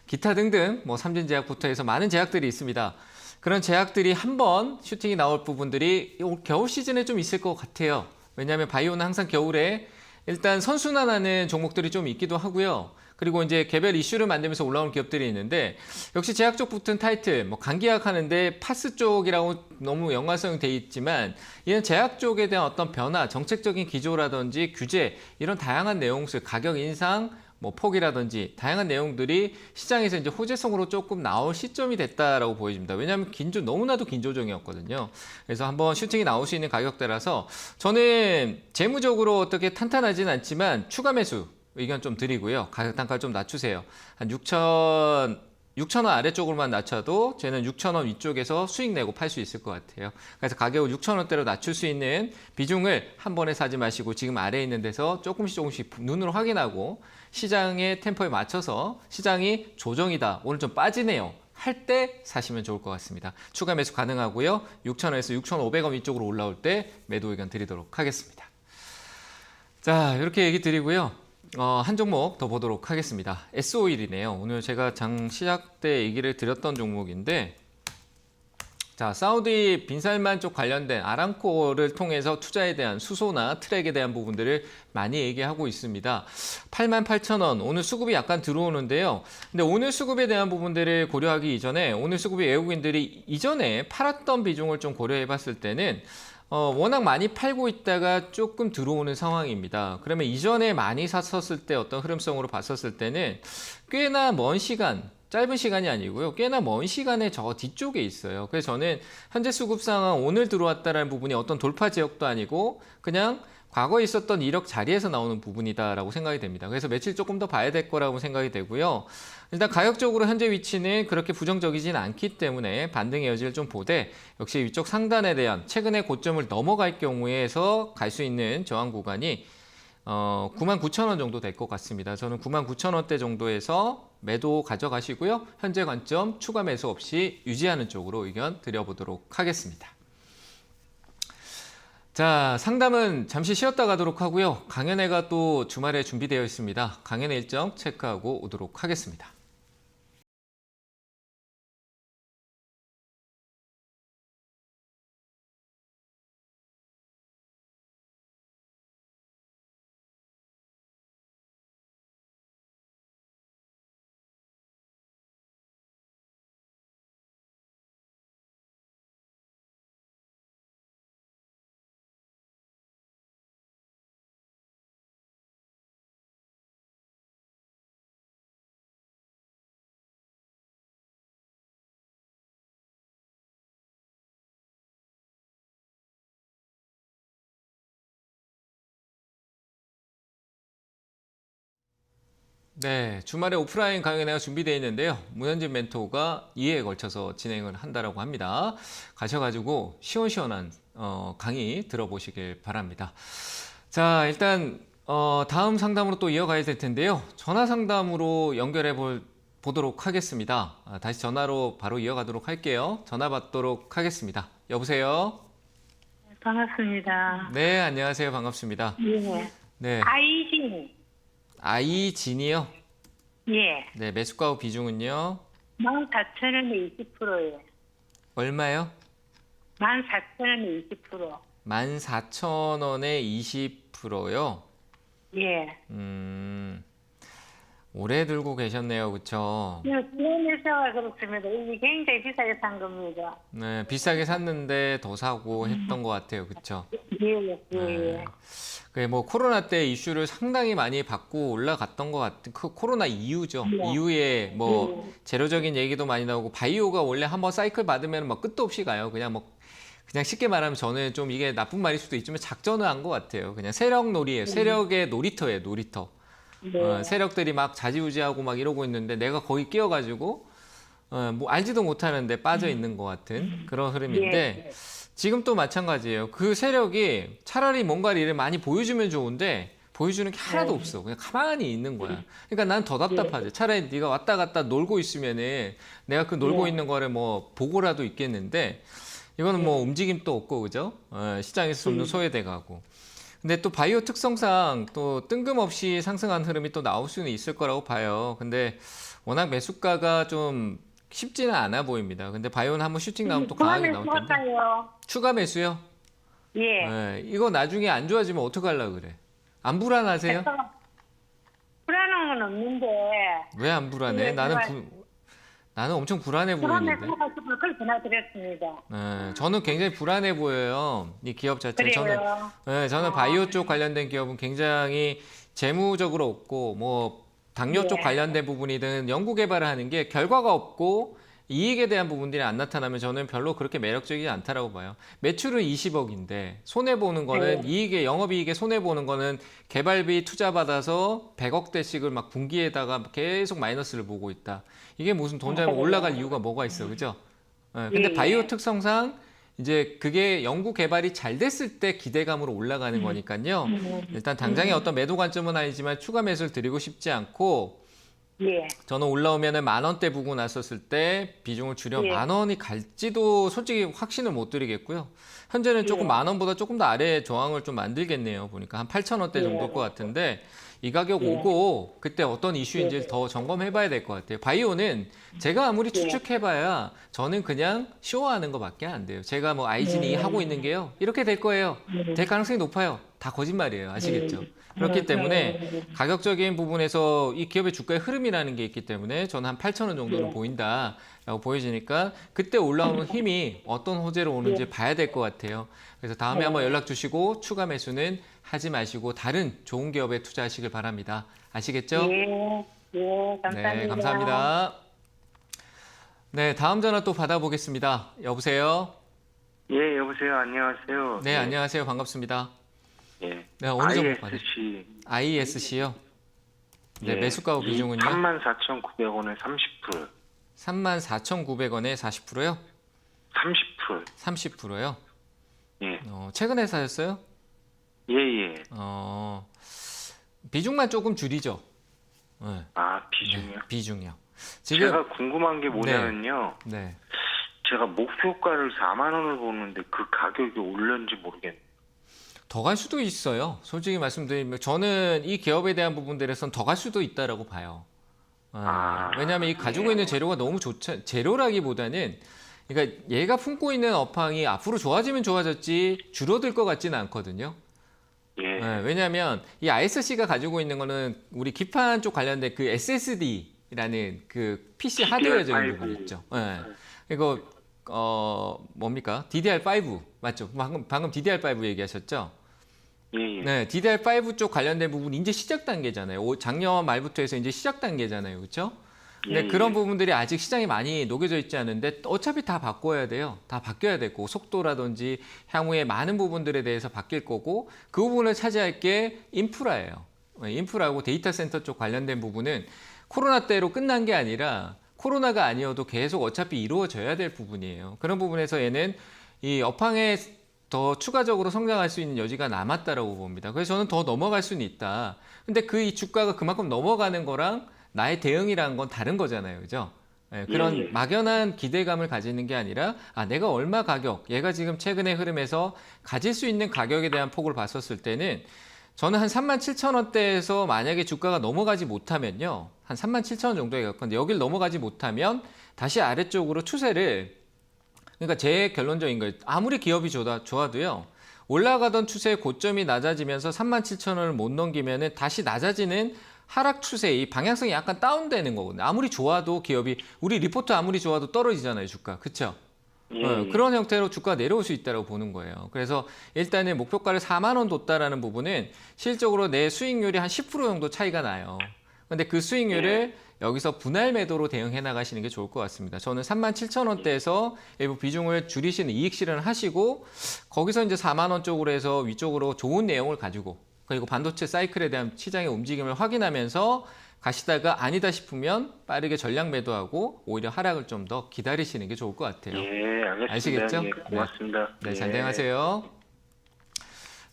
기타 등등 뭐 삼진제약부터 해서 많은 제약들이 있습니다. 그런 제약들이 한 번 슈팅이 나올 부분들이 올 겨울 시즌에 좀 있을 것 같아요. 왜냐하면 바이오는 항상 겨울에 일단 선순환하는 종목들이 좀 있기도 하고요. 그리고 이제 개별 이슈를 만들면서 올라오는 기업들이 있는데 역시 제약 쪽 붙은 타이틀, 뭐 간기약 하는데 파스 쪽이라고 너무 연관성이 돼 있지만 이런 제약 쪽에 대한 어떤 변화, 정책적인 기조라든지 규제 이런 다양한 내용들, 가격 인상, 뭐 폭이라든지 다양한 내용들이 시장에서 이제 호재성으로 조금 나올 시점이 됐다라고 보여집니다. 왜냐하면 너무나도 긴 조정이었거든요. 그래서 한번 슈팅이 나올 수 있는 가격대라서 저는 재무적으로 어떻게 탄탄하진 않지만 추가 매수 의견 좀 드리고요. 가격 단가를 좀 낮추세요. 한 6,000원 아래쪽으로만 낮춰도 저는 6,000원 위쪽에서 수익 내고 팔 수 있을 것 같아요. 그래서 가격을 6,000원대로 낮출 수 있는 비중을 한 번에 사지 마시고 지금 아래에 있는 데서 조금씩 눈으로 확인하고 시장의 템포에 맞춰서 시장이 조정이다. 오늘 좀 빠지네요. 할 때 사시면 좋을 것 같습니다. 추가 매수 가능하고요. 6,000원에서 6,500원 위쪽으로 올라올 때 매도 의견 드리도록 하겠습니다. 자, 이렇게 얘기 드리고요. 한 종목 더 보도록 하겠습니다. S-오일이네요. 오늘 제가 장 시작 때 얘기를 드렸던 종목인데 자, 사우디 빈살만 쪽 관련된 아람코를 통해서 투자에 대한 수소나 트랙에 대한 부분들을 많이 얘기하고 있습니다. 88,000원 오늘 수급이 약간 들어오는데요. 근데 오늘 수급에 대한 부분들을 고려하기 이전에 오늘 수급이 외국인들이 이전에 팔았던 비중을 좀 고려해 봤을 때는 워낙 많이 팔고 있다가 조금 들어오는 상황입니다. 그러면 이전에 많이 샀었을 때 어떤 흐름성으로 봤었을 때는 꽤나 먼 시간, 짧은 시간이 아니고요. 꽤나 먼 시간에 저 뒤쪽에 있어요. 그래서 저는 현재 수급 상황 오늘 들어왔다라는 부분이 어떤 돌파 지역도 아니고 그냥 과거에 있었던 이력 자리에서 나오는 부분이다라고 생각이 됩니다. 그래서 며칠 조금 더 봐야 될 거라고 생각이 되고요. 일단 가격적으로 현재 위치는 그렇게 부정적이진 않기 때문에 반등의 여지를 좀 보되 역시 위쪽 상단에 대한 최근의 고점을 넘어갈 경우에서 갈 수 있는 저항 구간이 99,000원 정도 될 것 같습니다. 저는 99,000원대 정도에서 매도 가져가시고요. 현재 관점 추가 매수 없이 유지하는 쪽으로 의견 드려보도록 하겠습니다. 자, 상담은 잠시 쉬었다 가도록 하고요. 강연회가 또 주말에 준비되어 있습니다. 강연회 일정 체크하고 오도록 하겠습니다. 네, 주말에 오프라인 강연회가 준비되어 있는데요. 문현진 멘토가 2회에 걸쳐서 진행을 한다라고 합니다. 가셔가지고 시원시원한 강의 들어보시길 바랍니다. 자, 일단 다음 상담으로 또 이어가야 될 텐데요. 전화 상담으로 연결해 보도록 하겠습니다. 다시 전화로 바로 이어가도록 할게요. 전화 받도록 하겠습니다. 여보세요? 반갑습니다. 네, 안녕하세요. 반갑습니다. 예. 네, 아이진. 아이진이요. 예. 네, 매수가 후 비중은요. 14,000원에 20%예요. 얼마요? 14,000원에 20%. 14,000원에 20%요. 예. 오래 들고 계셨네요. 그쵸? 비싸가 그렇습니다. 이게 굉장히 비싸게 산 겁니다. 네, 비싸게 샀는데 더 사고 했던 것 같아요. 그쵸? 예, 예. 네. 그게 뭐 코로나 때 이슈를 상당히 많이 받고 올라갔던 것 같은 그 코로나 이후죠. 이후에 뭐 재료적인 얘기도 많이 나오고 바이오가 원래 한번 사이클 받으면 뭐 끝도 없이 가요. 그냥 쉽게 말하면 저는 좀 이게 나쁜 말일 수도 있지만 작전을 한 것 같아요. 그냥 세력놀이예요. 세력의 놀이터예요. 놀이터. 네. 세력들이 막 좌지우지하고 막 이러고 있는데 내가 거기 끼어가지고 뭐 알지도 못하는데 빠져 있는 것 같은 그런 흐름인데 예. 지금 또 마찬가지예요. 그 세력이 차라리 뭔가 일을 많이 보여주면 좋은데 보여주는 게 하나도 없어. 그냥 가만히 있는 거야. 그러니까 난 더 답답하지. 차라리 네가 왔다 갔다 놀고 있으면은 내가 그 놀고 있는 거를 뭐 보고라도 있겠는데 이거는 뭐 움직임도 없고 그죠? 시장에서 점점 소외돼 가고. 근데 또 바이오 특성상 또 뜬금없이 상승한 흐름이 또 나올 수는 있을 거라고 봐요. 근데 워낙 매수가가 좀 쉽지는 않아 보입니다. 근데 바이오는 한번 슈팅 나오면 또 강하게 나올 텐데. 수고할까요? 추가 매수요? 예. 네, 이거 나중에 안 좋아지면 어떡하려고 그래? 안 불안하세요? 불안한 건 없는데. 왜 안 불안해? 네, 나는 엄청 불안해 불안해 보이는데. 수고하시고 그걸 전화드렸습니다. 네, 저는 굉장히 불안해 보여요. 이 기업 자체. 그래요. 저는 바이오 쪽 관련된 기업은 굉장히 재무적으로 없고 뭐 당뇨 쪽 네. 관련된 부분이든 연구 개발을 하는 게 결과가 없고 이익에 대한 부분들이 안 나타나면 저는 별로 그렇게 매력적이지 않다라고 봐요. 매출은 20억인데 손해 보는 거는 영업이익에 손해 보는 거는 개발비 투자 받아서 100억대씩을 막 분기에다가 계속 마이너스를 보고 있다. 이게 무슨 돈 잘 올라갈 이유가 뭐가 있어, 그죠? 근데 바이오 특성상 이제 그게 연구 개발이 잘 됐을 때 기대감으로 올라가는 거니까요. 일단 당장의 어떤 매도 관점은 아니지만 추가 매수를 드리고 싶지 않고 예. 저는 올라오면은 10,000원대 부근 났었을 때 비중을 줄여 10,000원이 갈지도 솔직히 확신을 못 드리겠고요. 현재는 조금 10,000원보다 조금 더 아래 저항을 좀 만들겠네요. 보니까 한 8,000원대 정도일 것 같은데 이 가격 오고 그때 어떤 이슈인지 더 점검해 봐야 될 것 같아요. 바이오는 제가 아무리 추측해 봐야 저는 그냥 쇼하는 것밖에 안 돼요. 제가 뭐 아이진이 하고 있는 게요. 이렇게 될 거예요. 될 가능성이 높아요. 다 거짓말이에요. 아시겠죠? 그렇기 때문에 가격적인 부분에서 이 기업의 주가의 흐름이라는 게 있기 때문에 저는 한 8,000원 정도는 보인다라고 보여지니까 그때 올라오는 힘이 어떤 호재로 오는지 봐야 될 것 같아요. 그래서 다음에 한번 연락 주시고 추가 매수는 하지 마시고 다른 좋은 기업에 투자하시길 바랍니다. 아시겠죠? 예. 예. 감사합니다. 네, 감사합니다. 네, 다음 전화 또 받아보겠습니다. 여보세요? 예, 여보세요. 안녕하세요. 네, 안녕하세요. 반갑습니다. 예. 네, 어느 정도 받으세요? ISC. ISC요? 네, 예. 매수가 비중은요? 34,900원에 30%. 34,900원에 40%요? 30%. 30%요? 예. 최근에 사셨어요? 예, 예. 비중만 조금 줄이죠. 네, 아, 비중이요? 비중이요. 제가 궁금한 게 뭐냐면요. 네. 제가 목표가를 4만 원을 보는데 그 가격이 올렸는지 모르겠네요. 더 갈 수도 있어요. 솔직히 말씀드리면 저는 이 기업에 대한 부분들에선 더 갈 수도 있다라고 봐요. 왜냐하면 이 가지고 있는 재료가 너무 좋죠. 재료라기보다는 그러니까 얘가 품고 있는 업황이 앞으로 좋아지면 좋아졌지 줄어들 것 같지는 않거든요. 예. 왜냐하면 이 ISC가 가지고 있는 거는 우리 기판 쪽 관련된 그 SSD라는 그 PC 하드웨어적인 부분 있죠. 이거 뭡니까? DDR5 맞죠? 방금 DDR5 얘기하셨죠? 예, 예. 네, DDR5 쪽 관련된 부분 이제 시작 단계잖아요. 작년 말부터 해서 이제 시작 단계잖아요, 그렇죠? 근데 예, 그런 예. 부분들이 아직 시장에 많이 녹여져 있지 않은데 어차피 다 바꿔야 돼요. 다 바뀌어야 되고 속도라든지 향후에 많은 부분들에 대해서 바뀔 거고 그 부분을 차지할 게 인프라예요. 인프라고 데이터 센터 쪽 관련된 부분은 코로나 때로 끝난 게 아니라 코로나가 아니어도 계속 어차피 이루어져야 될 부분이에요. 그런 부분에서 얘는 이 업황에 더 추가적으로 성장할 수 있는 여지가 남았다라고 봅니다. 그래서 저는 더 넘어갈 수는 있다. 근데 그 이 주가가 그만큼 넘어가는 거랑 나의 대응이라는 건 다른 거잖아요. 그죠? 예, 그런 예. 막연한 기대감을 가지는 게 아니라 내가 얼마 가격, 얘가 지금 최근의 흐름에서 가질 수 있는 가격에 대한 폭을 봤었을 때는 저는 한 37,000원대에서 만약에 주가가 넘어가지 못하면요. 한 37,000원 정도에 가까운데 여길 넘어가지 못하면 다시 아래쪽으로 추세를 그러니까 제 결론적인 거예요. 아무리 기업이 좋아도요. 올라가던 추세의 고점이 낮아지면서 37,000원을 못 넘기면은 다시 낮아지는 하락 추세, 이 방향성이 약간 다운되는 거거든요. 아무리 좋아도 기업이 우리 리포트 아무리 좋아도 떨어지잖아요, 주가. 그렇죠? 예. 그런 형태로 주가가 내려올 수 있다고 보는 거예요. 그래서 일단은 목표가를 4만 원 뒀다라는 부분은 실적으로 내 수익률이 한 10% 정도 차이가 나요. 근데 그 수익률을 여기서 분할 매도로 대응해 나가시는 게 좋을 것 같습니다. 저는 37,000원대에서 일부 비중을 줄이시는 이익 실현을 하시고 거기서 이제 4만 원 쪽으로 해서 위쪽으로 좋은 내용을 가지고 그리고 반도체 사이클에 대한 시장의 움직임을 확인하면서 가시다가 아니다 싶으면 빠르게 전량 매도하고 오히려 하락을 좀 더 기다리시는 게 좋을 것 같아요. 예, 알겠습니다. 아시겠죠? 예, 고맙습니다. 네, 예. 잘 대응하세요.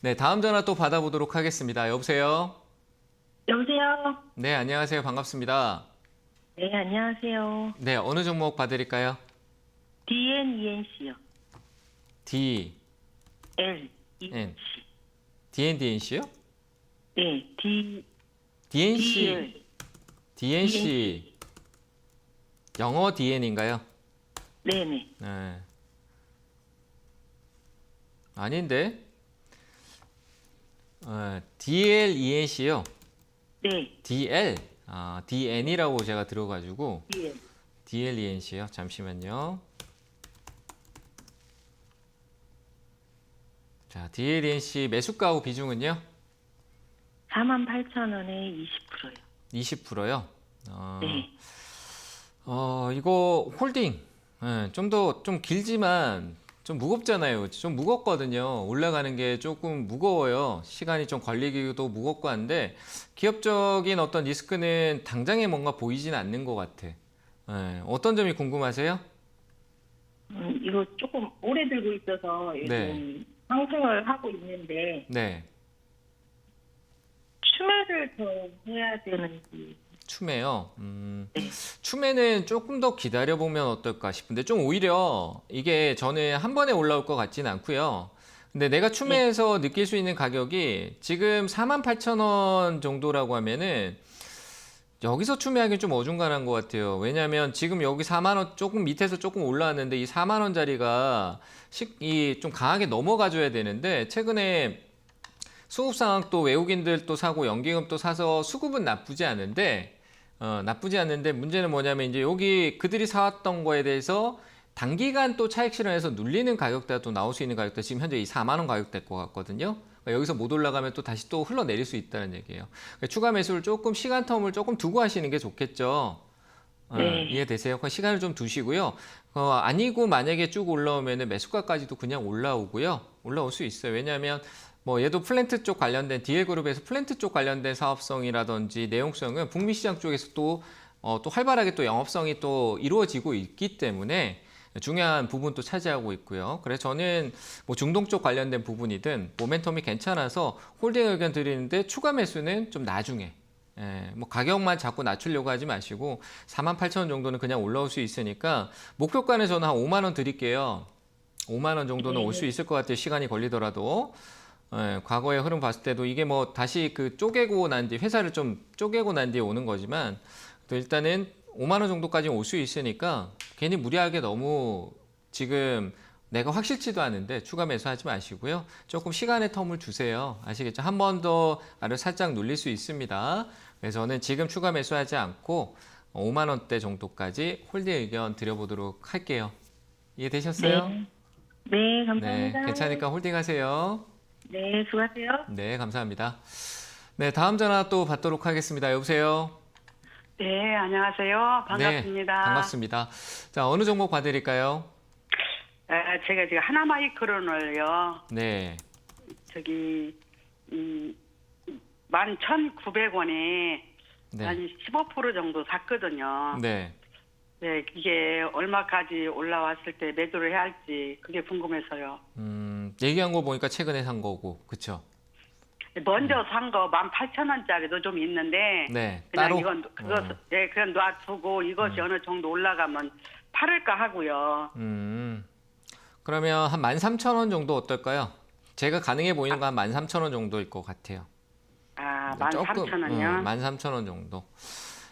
네, 다음 전화 또 받아보도록 하겠습니다. 여보세요? 여보세요? 네, 안녕하세요. 반갑습니다. 네, 안녕하세요. 네, 어느 종목 봐드릴까요? DNENC요. D, L, N. DNDNC요? 네, DNC, DL. DNC. 영어 DN인가요? 네네. 네. 아닌데? DLENC요? 네, DL? DN이라고 제가 들어가지고 DL. DLENC요? 잠시만요. 자, DLENC 매수가하고 비중은요? 48,000원에 20%요. 20%요? 네. 이거 홀딩. 좀 길지만 좀 무겁잖아요. 좀 무겁거든요. 올라가는 게 조금 무거워요. 시간이 좀 걸리기도 무겁고 한데 기업적인 어떤 리스크는 당장에 뭔가 보이진 않는 것 같아. 어떤 점이 궁금하세요? 이거 조금 오래 들고 있어서 요즘 네. 상승을 하고 있는데 네. 추매를 더 해야 되는지. 추매요. 네. 추매는 조금 더 기다려보면 어떨까 싶은데 좀 오히려 이게 저는 한 번에 올라올 것 같지는 않고요. 근데 내가 추매해서 느낄 수 있는 가격이 지금 48,000원 정도라고 하면은 여기서 추매하기 좀 어중간한 것 같아요. 왜냐하면 지금 여기 4만 원 조금 밑에서 조금 올라왔는데 이 4만 원짜리가 좀 강하게 넘어가줘야 되는데 최근에 수급 상황 또 외국인들 또 사고 연기금 또 사서 수급은 나쁘지 않은데 문제는 뭐냐면 이제 여기 그들이 사왔던 거에 대해서 단기간 또 차익 실현해서 눌리는 가격대가 또 나올 수 있는 가격대 지금 현재 이 4만 원 가격대일 것 같거든요. 그러니까 여기서 못 올라가면 또 다시 또 흘러내릴 수 있다는 얘기예요. 그러니까 추가 매수를 조금 시간 텀을 조금 두고 하시는 게 좋겠죠. 네. 이해되세요? 그러니까 시간을 좀 두시고요. 아니고 만약에 쭉 올라오면 매수가까지도 그냥 올라오고요. 올라올 수 있어요. 왜냐하면 뭐 얘도 플랜트 쪽 관련된 DL그룹에서 플랜트 쪽 관련된 사업성이라든지 내용성은 북미 시장 쪽에서 또 활발하게 또 영업성이 또 이루어지고 있기 때문에 중요한 부분도 차지하고 있고요. 그래서 저는 뭐 중동 쪽 관련된 부분이든 모멘텀이 괜찮아서 홀딩 의견 드리는데 추가 매수는 좀 나중에 뭐 가격만 자꾸 낮추려고 하지 마시고 48,000원 정도는 그냥 올라올 수 있으니까 목표가는 저는 한 5만 원 드릴게요. 5만 원 정도는 올 수 있을 것 같아요. 시간이 걸리더라도. 과거의 흐름 봤을 때도 이게 뭐 다시 그 쪼개고 난 뒤 회사를 좀 쪼개고 난 뒤에 오는 거지만 또 일단은 5만 원 정도까지 올 수 있으니까 괜히 무리하게 너무 지금 내가 확실치도 않은데 추가 매수하지 마시고요. 조금 시간의 텀을 주세요. 아시겠죠? 한 번 더 아래 살짝 눌릴 수 있습니다. 그래서 저는 지금 추가 매수하지 않고 5만 원대 정도까지 홀딩 의견 드려보도록 할게요. 이해되셨어요? 네, 감사합니다. 네, 괜찮으니까 홀딩하세요. 네, 수고하세요. 네, 감사합니다. 네, 다음 전화 또 받도록 하겠습니다. 여보세요? 네, 안녕하세요. 반갑습니다. 네, 반갑습니다. 자, 어느 종목 봐드릴까요? 제가 지금 하나마이크론을요, 네, 저기, 11,900원에 네, 한 15% 정도 샀거든요. 네. 네, 이게 얼마까지 올라왔을 때 매도를 해야 할지 그게 궁금해서요. 얘기한 거 보니까 최근에 산 거고, 그쵸? 먼저 산 거 18,000원짜리도 좀 있는데 네, 그냥 따로? 이건 그거 예, 그냥 놔두고 이것이 어느 정도 올라가면 팔을까 하고요. 그러면 한 13,000원 정도 어떨까요? 제가 가능해 보이는 거 한 13,000원 정도일 것 같아요. 아, 13,000원이요? 13,000원 정도.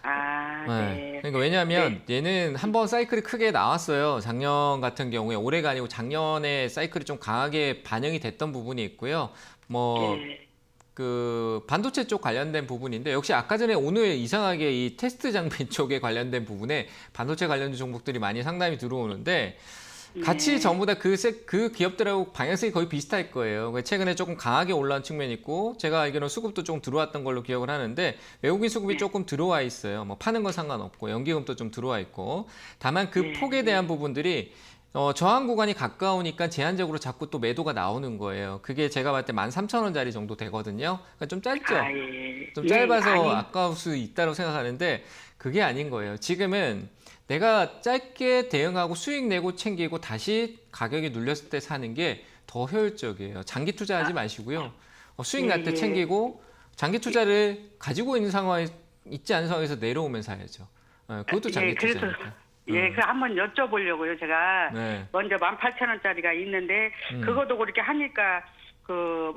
아, 네. 네. 그러니까 왜냐하면 얘는 한번 사이클이 크게 나왔어요. 작년 같은 경우에 올해가 아니고 작년에 사이클이 좀 강하게 반영이 됐던 부분이 있고요. 뭐 네. 그 반도체 쪽 관련된 부분인데 역시 아까 전에 오늘 이상하게 이 테스트 장비 쪽에 관련된 부분에 반도체 관련된 종목들이 많이 상담이 들어오는데 같이 전부 다 그 기업들하고 방향성이 거의 비슷할 거예요. 최근에 조금 강하게 올라온 측면이 있고 제가 알기로는 수급도 조금 들어왔던 걸로 기억을 하는데 외국인 수급이 조금 들어와 있어요. 뭐 파는 건 상관없고 연기금도 좀 들어와 있고 다만 그 폭에 대한 부분들이 저항 구간이 가까우니까 제한적으로 자꾸 또 매도가 나오는 거예요. 그게 제가 봤을 때 13,000원짜리 정도 되거든요. 그러니까 좀 짧죠? 아, 예. 좀 예, 짧아서 아니, 아까울 수 있다고 생각하는데 그게 아닌 거예요. 지금은 내가 짧게 대응하고 수익 내고 챙기고 다시 가격이 눌렸을 때 사는 게 더 효율적이에요. 장기 투자하지 마시고요. 수익 날 때 챙기고 장기 투자를 가지고 있는 상황에 있지 않은 상황에서 내려오면 사야죠. 그것도 장기 그래서 투자니까. 예, 그 한번 여쭤보려고요. 제가 네. 먼저 18,000원짜리가 있는데 그것도 그렇게 하니까 그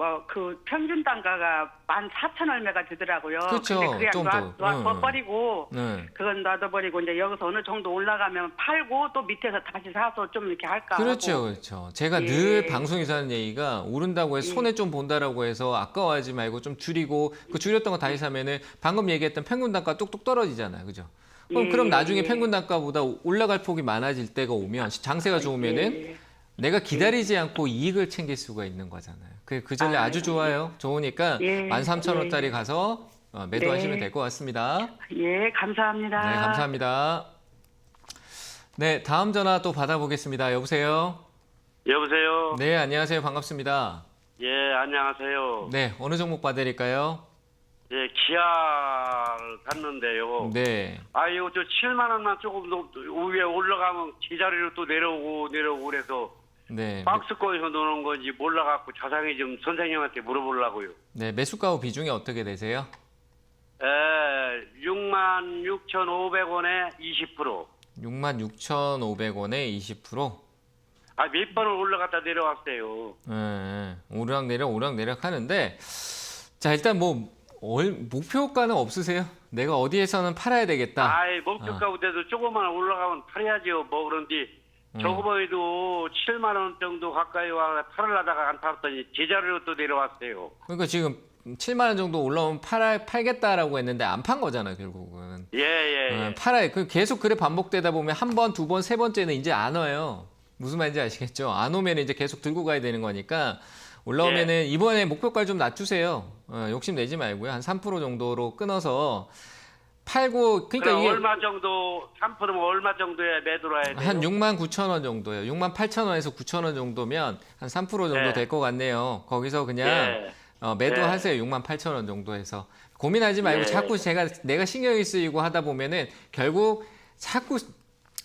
평균 단가가 14,000 얼마가 되더라고요. 그렇죠. 근데 그냥 좀 더. 놔둬버리고 네. 그건 놔둬버리고 이제 여기서 어느 정도 올라가면 팔고 또 밑에서 다시 사서 좀 이렇게 할까 그렇죠, 하고. 그렇죠. 제가 예. 늘 방송에서 하는 얘기가 오른다고 해서 손해 좀 본다라고 해서 아까워하지 말고 좀 줄이고 그 줄였던 거 다시 사면은 방금 얘기했던 평균 단가 뚝뚝 떨어지잖아요, 그죠? 그럼 나중에 평균 단가보다 올라갈 폭이 많아질 때가 오면 장세가 좋으면은 내가 기다리지 않고 이익을 챙길 수가 있는 거잖아요. 그 전에 아주 좋아요. 좋으니까 예. 13,000원짜리 가서 매도하시면 네. 될 것 같습니다. 예, 감사합니다. 네, 감사합니다. 네, 다음 전화 또 받아보겠습니다. 여보세요? 여보세요. 네, 안녕하세요. 반갑습니다. 예, 안녕하세요. 네, 어느 종목 봐드릴까요? 예, 기아를 갔는데요. 네. 이거 저 7만 원만 조금 더 위에 올라가면 제자리로 또 내려오고 그래서 네. 박스권에서 노는 건지 몰라갖고 자상히 좀 선생님한테 물어보려고요. 네, 매수가 비중이 어떻게 되세요? 66,500원에 20%. 66,500원에 20%? 몇 번을 올라갔다 내려왔어요. 네, 오르락 하는데 자, 일단 뭐 목표가는 없으세요? 내가 어디에서는 팔아야 되겠다. 목표가보다도 조금만 올라가면 팔아야죠. 뭐 그런데 저거에도 7만 원 정도 가까이 와 팔으려다가 안 팔았더니 제자리로 또 내려왔어요. 그러니까 지금 7만 원 정도 올라오면 팔겠다라고 했는데 안 판 거잖아요, 결국은. 예. 팔아요. 계속 그래 반복되다 보면 한 번, 두 번, 세 번째는 이제 안 와요. 무슨 말인지 아시겠죠? 안 오면 이제 계속 들고 가야 되는 거니까 올라오면은 이번에 목표가를 좀 낮추세요. 욕심 내지 말고요. 한 3% 정도로 끊어서 팔고 그러니까 그럼 이게 얼마 정도 3%면 얼마 정도에 매도를 해야 돼요? 한 69,000원 정도예요. 68,000원에서 9,000원 정도면 한 3% 정도 네. 될 것 같네요. 거기서 그냥 매도하세요. 68,000원 정도 해서. 고민하지 말고 자꾸 내가 신경이 쓰이고 하다 보면은 결국 자꾸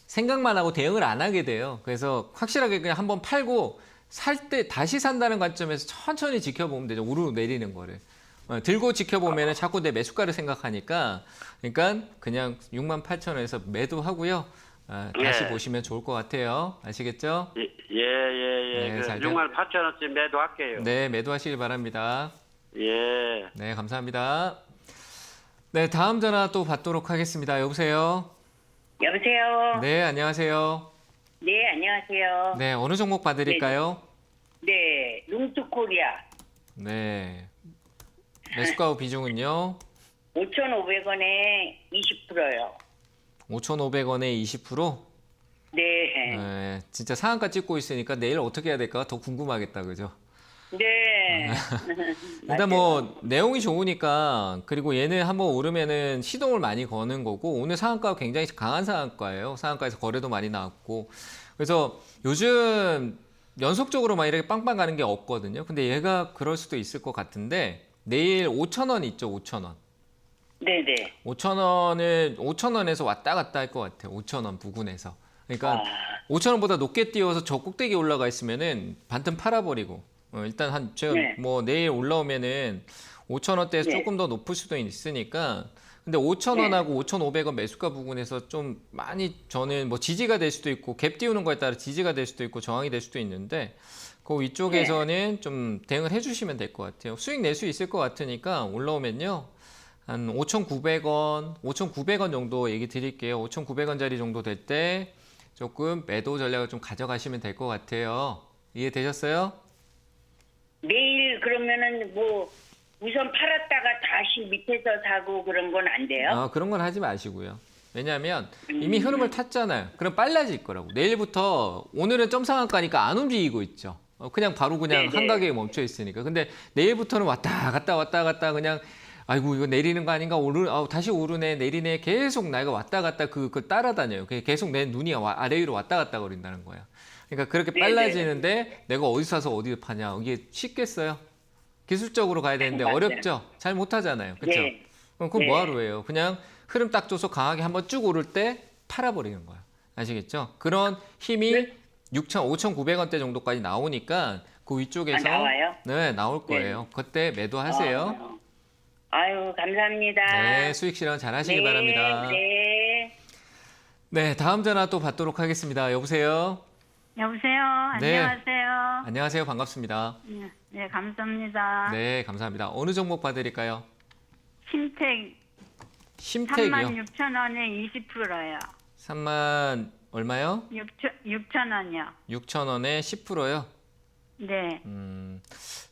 생각만 하고 대응을 안 하게 돼요. 그래서 확실하게 그냥 한번 팔고 살 때 다시 산다는 관점에서 천천히 지켜보면 되죠. 오르내리는 거를. 들고 지켜보면 자꾸 내 매수가를 생각하니까 그러니까 그냥 68,000원에서 매도하고요. 다시 보시면 좋을 것 같아요. 아시겠죠? 예. 네, 그럼 잘 68,000원쯤 매도할게요. 네, 매도하시길 바랍니다. 예. 네, 감사합니다. 네, 다음 전화 또 받도록 하겠습니다. 여보세요? 여보세요. 네, 안녕하세요. 네, 안녕하세요. 네, 어느 종목 봐드릴까요? 네, 룽투코리아 네. 매수가 비중은요? 5,500원에 20%요. 5,500원에 20%? 네. 네, 진짜 상한가 찍고 있으니까 내일 어떻게 해야 될까 더 궁금하겠다, 그죠? 네. 일단 뭐 내용이 좋으니까 그리고 얘는 한번 오르면은 시동을 많이 거는 거고 오늘 상한가가 굉장히 강한 상한가예요. 상한가에서 거래도 많이 나왔고 그래서 요즘 연속적으로 막 이렇게 빵빵 가는 게 없거든요. 근데 얘가 그럴 수도 있을 것 같은데 내일 5,000원 있죠, 5,000원. 네네. 5,000원에서 왔다 갔다 할 것 같아요. 5,000원 부근에서. 그러니까 5,000원보다 높게 띄워서 저 꼭대기에 올라가 있으면은 반틈 팔아버리고 일단 제가 네. 뭐 내일 올라오면은 5,000원대에서 네. 조금 더 높을 수도 있으니까 근데 5,000원하고 5,500원 매수가 부근에서 좀 많이 저는 뭐 지지가 될 수도 있고 갭 띄우는 거에 따라 지지가 될 수도 있고 저항이 될 수도 있는데 그 위쪽에서는 좀 대응을 해주시면 될 것 같아요. 수익 낼 수 있을 것 같으니까 올라오면요. 한 5,900원, 5,900원 정도 얘기 드릴게요. 5,900원짜리 정도 될 때 조금 매도 전략을 좀 가져가시면 될 것 같아요. 이해되셨어요? 내일 그러면은 뭐 우선 팔았다가 다시 밑에서 사고 그런 건 안 돼요? 그런 건 하지 마시고요. 왜냐하면 이미 흐름을 탔잖아요. 그럼 빨라질 거라고. 내일부터 오늘은 점상한가니까 안 움직이고 있죠. 그냥 바로 그냥 네네. 한 가게에 멈춰 있으니까. 근데 내일부터는 왔다 갔다 그냥 아이고 이거 내리는 거 아닌가 다시 오르네 내리네 계속 내가 왔다 갔다 그 따라다녀요. 계속 내 눈이 아래 위로 왔다 갔다 거린다는 거야. 그러니까 그렇게 네네. 빨라지는데 내가 어디서 사서 어디서 파냐 이게 쉽겠어요? 기술적으로 가야 되는데 맞아요. 어렵죠. 잘 못하잖아요. 그렇죠? 네. 그럼 네. 뭐하러 해요? 그냥 흐름 딱 줘서 강하게 한번 쭉 오를 때 팔아버리는 거야. 아시겠죠? 그런 힘이 5,900원대 정도까지 나오니까 그 위쪽에서 나와요? 네 나올 거예요. 그때 매도하세요. 아유 감사합니다. 네, 수익 실현 잘 하시기 바랍니다. 네. 네, 다음 전화 또 받도록 하겠습니다. 여보세요? 여보세요. 네. 안녕하세요. 안녕하세요. 반갑습니다. 네, 감사합니다. 네, 감사합니다. 어느 종목 봐드릴까요? 신택 심택이요. 36,000원에 20%요. 3만 얼마요? 6,000원이요. 6,000원에 10%요? 네.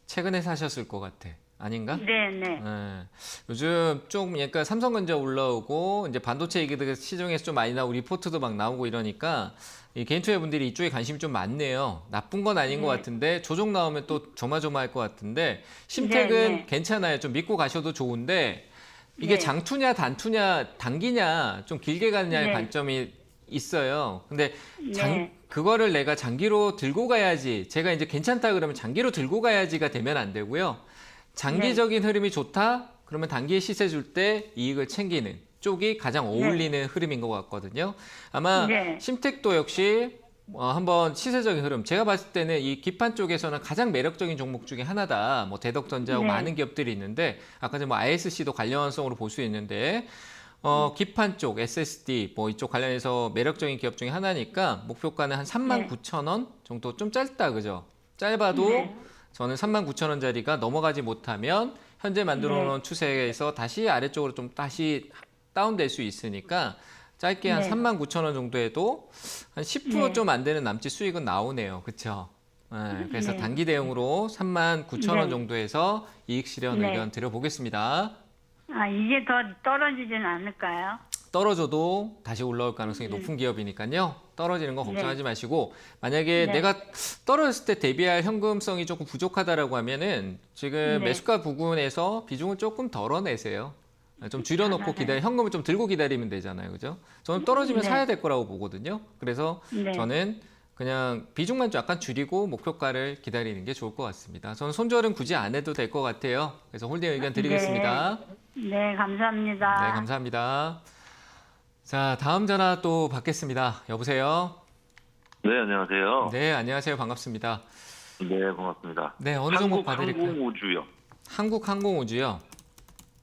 최근에 사셨을 것 같아. 아닌가? 네, 네. 네. 요즘 좀 약간 삼성전자 올라오고 이제 반도체 얘기들 시중에서 좀 많이 나오고 리포트도 막 나오고 이러니까 이 개인 투자분들이 이쪽에 관심이 좀 많네요. 나쁜 건 아닌 것 같은데 조정 나오면 또 조마조마할 것 같은데 심택은 네. 괜찮아요. 좀 믿고 가셔도 좋은데 이게 네. 장투냐 단투냐 단기냐 좀 길게 가느냐의 네. 관점이 있어요. 근데 네. 그거를 내가 장기로 들고 가야지. 제가 이제 괜찮다 그러면 장기로 들고 가야지가 되면 안 되고요. 장기적인 흐름이 좋다? 그러면 단기에 시세 줄 때 이익을 챙기는 쪽이 가장 어울리는 흐름인 것 같거든요. 아마 네. 심택도 역시 한번 시세적인 흐름. 제가 봤을 때는 이 기판 쪽에서는 가장 매력적인 종목 중에 하나다. 뭐 대덕전자하고 네. 많은 기업들이 있는데 아까 전에 뭐 ISC도 관련성으로 볼 수 있는데 기판 쪽, SSD 뭐 이쪽 관련해서 매력적인 기업 중에 하나니까 목표가는 한 39,000원 정도 좀 짧다, 그죠? 짧아도 네. 저는 39,000원짜리가 넘어가지 못하면 현재 만들어 놓은 추세에서 다시 아래쪽으로 좀 다시 다운될 수 있으니까 짧게 한 네. 39,000원 정도에도 한 10% 좀 안 되는 남짓 수익은 나오네요. 그렇죠? 네, 그래서 네. 단기 대응으로 39,000원 네. 정도에서 이익 실현 네. 의견 드려보겠습니다. 이게 더 떨어지진 않을까요? 떨어져도 다시 올라올 가능성이 높은 기업이니까요. 떨어지는 거 걱정하지 마시고 만약에 네. 내가 떨어졌을 때 대비할 현금성이 조금 부족하다라고 하면은 지금 네. 매수가 부근에서 비중을 조금 덜어내세요. 좀 줄여놓고 현금을 좀 들고 기다리면 되잖아요. 그죠? 저는 떨어지면 네. 사야 될 거라고 보거든요. 그래서 네. 저는 그냥 비중만 좀 약간 줄이고 목표가를 기다리는 게 좋을 것 같습니다. 저는 손절은 굳이 안 해도 될 것 같아요. 그래서 홀딩 의견 드리겠습니다. 네, 감사합니다. 네, 감사합니다. 자, 다음 전화 또 받겠습니다. 여보세요? 네, 안녕하세요. 네, 안녕하세요. 반갑습니다. 네, 고맙습니다. 네, 어느 종목 봐드릴까요? 한국항공우주요. 한국항공우주요.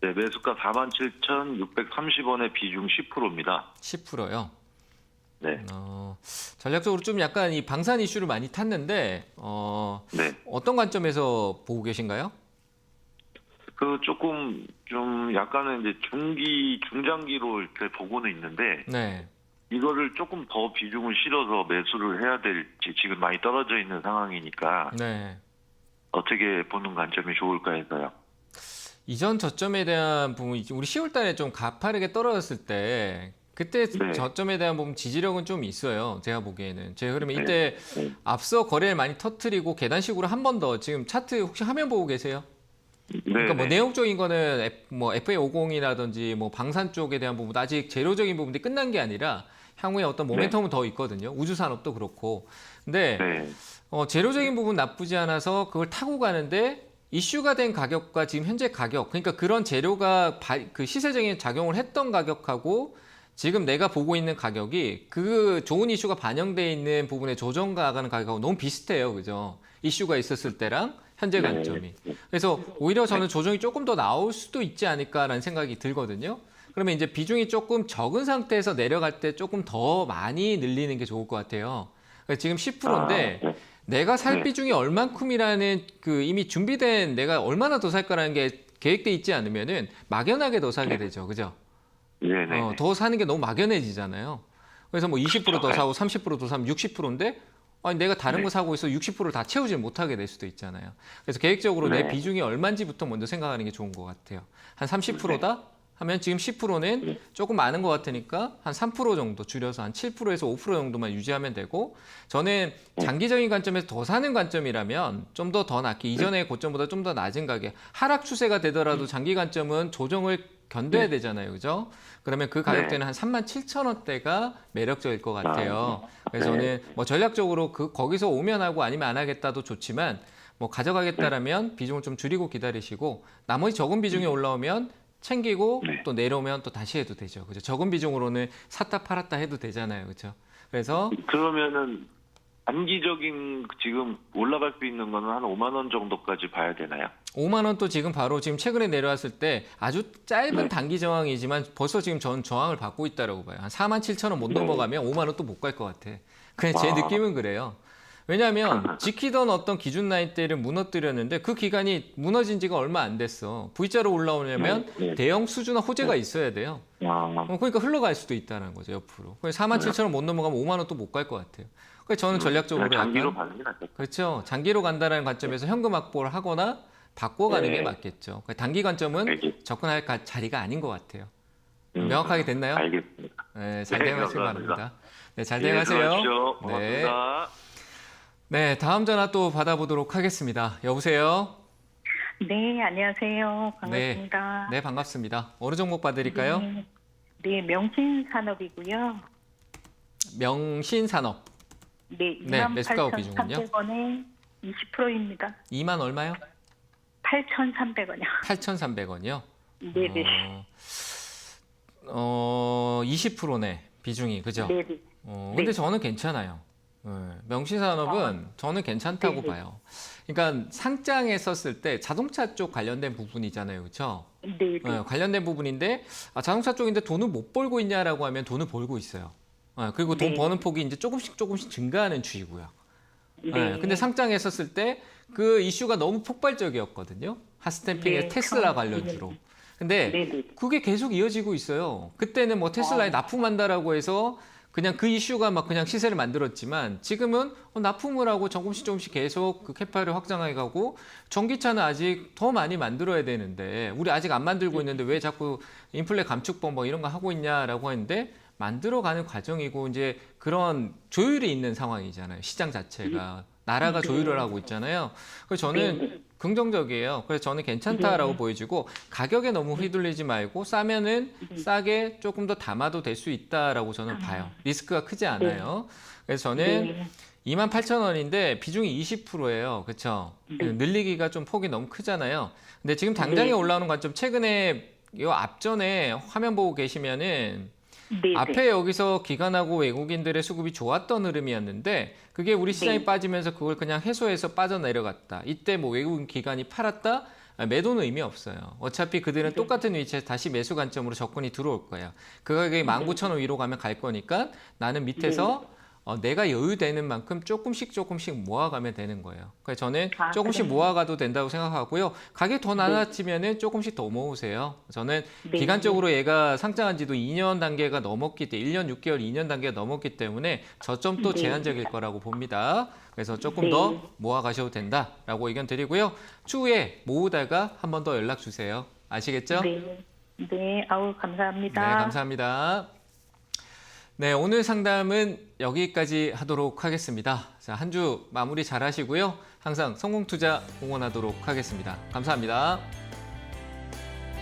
네, 매수가 47,630원에 비중 10%입니다. 10%요. 네, 전략적으로 좀 약간 이 방산 이슈를 많이 탔는데 네. 어떤 관점에서 보고 계신가요? 조금 좀 약간은 이제 중장기로 이렇게 보고는 있는데 네. 이거를 조금 더 비중을 실어서 매수를 해야 될지 지금 많이 떨어져 있는 상황이니까 네. 어떻게 보는 관점이 좋을까 해서요. 이전 저점에 대한 부분, 우리 10월 달에 좀 가파르게 떨어졌을 때 그때 네. 저점에 대한 부분 지지력은 좀 있어요. 제가 보기에는. 제 흐름에 이때 네. 앞서 거래를 많이 터트리고 계단식으로 한 번 더 지금 차트 혹시 화면 보고 계세요? 그러니까 뭐 내용적인 거는 FA50이라든지 뭐 방산 쪽에 대한 부분도 아직 재료적인 부분이 끝난 게 아니라 향후에 어떤 모멘텀은 더 있거든요. 우주 산업도 그렇고. 근데 네. 재료적인 부분 나쁘지 않아서 그걸 타고 가는데 이슈가 된 가격과 지금 현재 가격, 그러니까 그런 재료가 그 시세적인 작용을 했던 가격하고 지금 내가 보고 있는 가격이 그 좋은 이슈가 반영돼 있는 부분에 조정가가는 가격하고 너무 비슷해요. 그죠? 이슈가 있었을 때랑 현재 관점이. 그래서 오히려 저는 조정이 조금 더 나올 수도 있지 않을까라는 생각이 들거든요. 그러면 이제 비중이 조금 적은 상태에서 내려갈 때 조금 더 많이 늘리는 게 좋을 것 같아요. 그러니까 지금 10%인데 내가 살 비중이 얼만큼이라는 그 이미 준비된 내가 얼마나 더 살까라는 게 계획돼 있지 않으면은 막연하게 더 사게 되죠. 그죠? 네네. 더 사는 게 너무 막연해지잖아요. 그래서 뭐 20%더 사고 30%더 사면 60%인데 아니 내가 다른 거 사고 있어 60%를 다 채우질 못하게 될 수도 있잖아요. 그래서 계획적으로 내 비중이 얼마인지부터 먼저 생각하는 게 좋은 것 같아요. 한 30%다? 하면 지금 10%는 조금 많은 것 같으니까 한 3% 정도 줄여서 한 7%에서 5% 정도만 유지하면 되고 저는 장기적인 관점에서 더 사는 관점이라면 좀 더 낮게 이전의 고점보다 좀 더 낮은 가격 하락 추세가 되더라도 장기 관점은 조정을 견뎌야 되잖아요. 그죠? 그러면 그 가격대는 한 37,000원대가 매력적일 것 같아요. 그래서 저는 뭐 전략적으로 거기서 오면 하고 아니면 안 하겠다도 좋지만 뭐 가져가겠다라면 비중을 좀 줄이고 기다리시고 나머지 적은 비중이 올라오면 챙기고 또 내려오면 또 다시 해도 되죠. 그죠? 적은 비중으로는 샀다 팔았다 해도 되잖아요. 그죠? 그래서 그러면은 단기적인 지금 올라갈 수 있는 거는 한 5만 원 정도까지 봐야 되나요? 5만 원 또 지금 바로 지금 최근에 내려왔을 때 아주 짧은 단기 저항이지만 벌써 지금 전 저항을 받고 있다라고 봐요. 한 47,000원 못 넘어가면 5만 원 또 못 갈 것 같아. 그냥 제 느낌은 그래요. 왜냐하면 지키던 어떤 기준 라인대를 무너뜨렸는데 그 기간이 무너진 지가 얼마 안 됐어. V자로 올라오려면 대형 수주나 호재가 있어야 돼요. 그러니까 흘러갈 수도 있다는 거죠, 옆으로. 47,000원 못 넘어가면 5만 원 또 못 갈 것 같아요. 그래서 저는 전략적으로 장기로 약간 가는 게 낫겠다. 그렇죠. 장기로 간다는 관점에서 현금 확보를 하거나 바꿔가는 게 맞겠죠. 단기 관점은 접근할 자리가 아닌 것 같아요. 명확하게 됐나요? 알겠습니다. 네, 잘 대응하시기 감사합니다. 바랍니다. 네, 잘 대응하세요. 들어가십시오. 고맙습니다. 네, 다음 전화 또 받아보도록 하겠습니다. 여보세요? 네, 안녕하세요. 반갑습니다. 네, 반갑습니다. 어느 종목 봐드릴까요? 네, 명신산업이고요. 명신산업. 네, 네, 매수가 비중은요? 28,300원에 20%입니다. 2만 얼마요? 8,300원이요. 8,300원이요? 네네. 20%네, 비중이. 그죠? 네네. 근데 네. 저는 괜찮아요. 명신산업은 저는 괜찮다고 봐요. 그러니까 상장에 썼을 때 자동차 쪽 관련된 부분이잖아요. 그렇죠? 네네. 관련된 부분인데 자동차 쪽인데 돈을 못 벌고 있냐라고 하면 돈을 벌고 있어요. 그리고 돈 버는 폭이 이제 조금씩 증가하는 추이고요. 근데 상장에 썼을 때 그 이슈가 너무 폭발적이었거든요. 핫스탬핑의 테슬라 관련주로. 근데 그게 계속 이어지고 있어요. 그때는 뭐 테슬라에 납품한다라고 해서 그냥 그 이슈가 막 그냥 시세를 만들었지만 지금은 납품을 하고 조금씩 계속 그 캐파를 확장해 가고 전기차는 아직 더 많이 만들어야 되는데 우리 아직 안 만들고 있는데 왜 자꾸 인플레 감축법 뭐 이런 거 하고 있냐라고 하는데 만들어가는 과정이고 이제 그런 조율이 있는 상황이잖아요. 시장 자체가. 나라가 조율을 하고 있잖아요. 그래서 저는 긍정적이에요. 그래서 저는 괜찮다라고 보여지고 가격에 너무 휘둘리지 말고 싸면은 싸게 조금 더 담아도 될 수 있다라고 저는 봐요. 리스크가 크지 않아요. 그래서 저는 28,000원인데 비중이 20%예요. 그렇죠? 늘리기가 좀 폭이 너무 크잖아요. 근데 지금 당장에 올라오는 관점 최근에 이 앞전에 화면 보고 계시면은 앞에 여기서 기관하고 외국인들의 수급이 좋았던 흐름이었는데 그게 우리 시장이 빠지면서 그걸 그냥 해소해서 빠져내려갔다. 이때 뭐 외국인 기관이 팔았다? 매도는 의미 없어요. 어차피 그들은 똑같은 위치에서 다시 매수 관점으로 접근이 들어올 거예요. 그 가격이 19,000원 위로 가면 갈 거니까 나는 밑에서 내가 여유되는 만큼 조금씩 모아가면 되는 거예요. 그래서 저는 조금씩 모아가도 된다고 생각하고요. 가격이 더 낮아지면은 조금씩 더 모으세요. 저는 기간적으로 얘가 상장한 지도 2년 단계가 넘었기 때문에 1년 6개월, 2년 단계가 넘었기 때문에 저점도 제한적일 거라고 봅니다. 그래서 조금 더 모아가셔도 된다라고 의견 드리고요. 추후에 모으다가 한 번 더 연락 주세요. 아시겠죠? 네, 아우 감사합니다. 네, 감사합니다. 네, 오늘 상담은 여기까지 하도록 하겠습니다. 자, 한 주 마무리 잘 하시고요. 항상 성공 투자 응원하도록 하겠습니다. 감사합니다.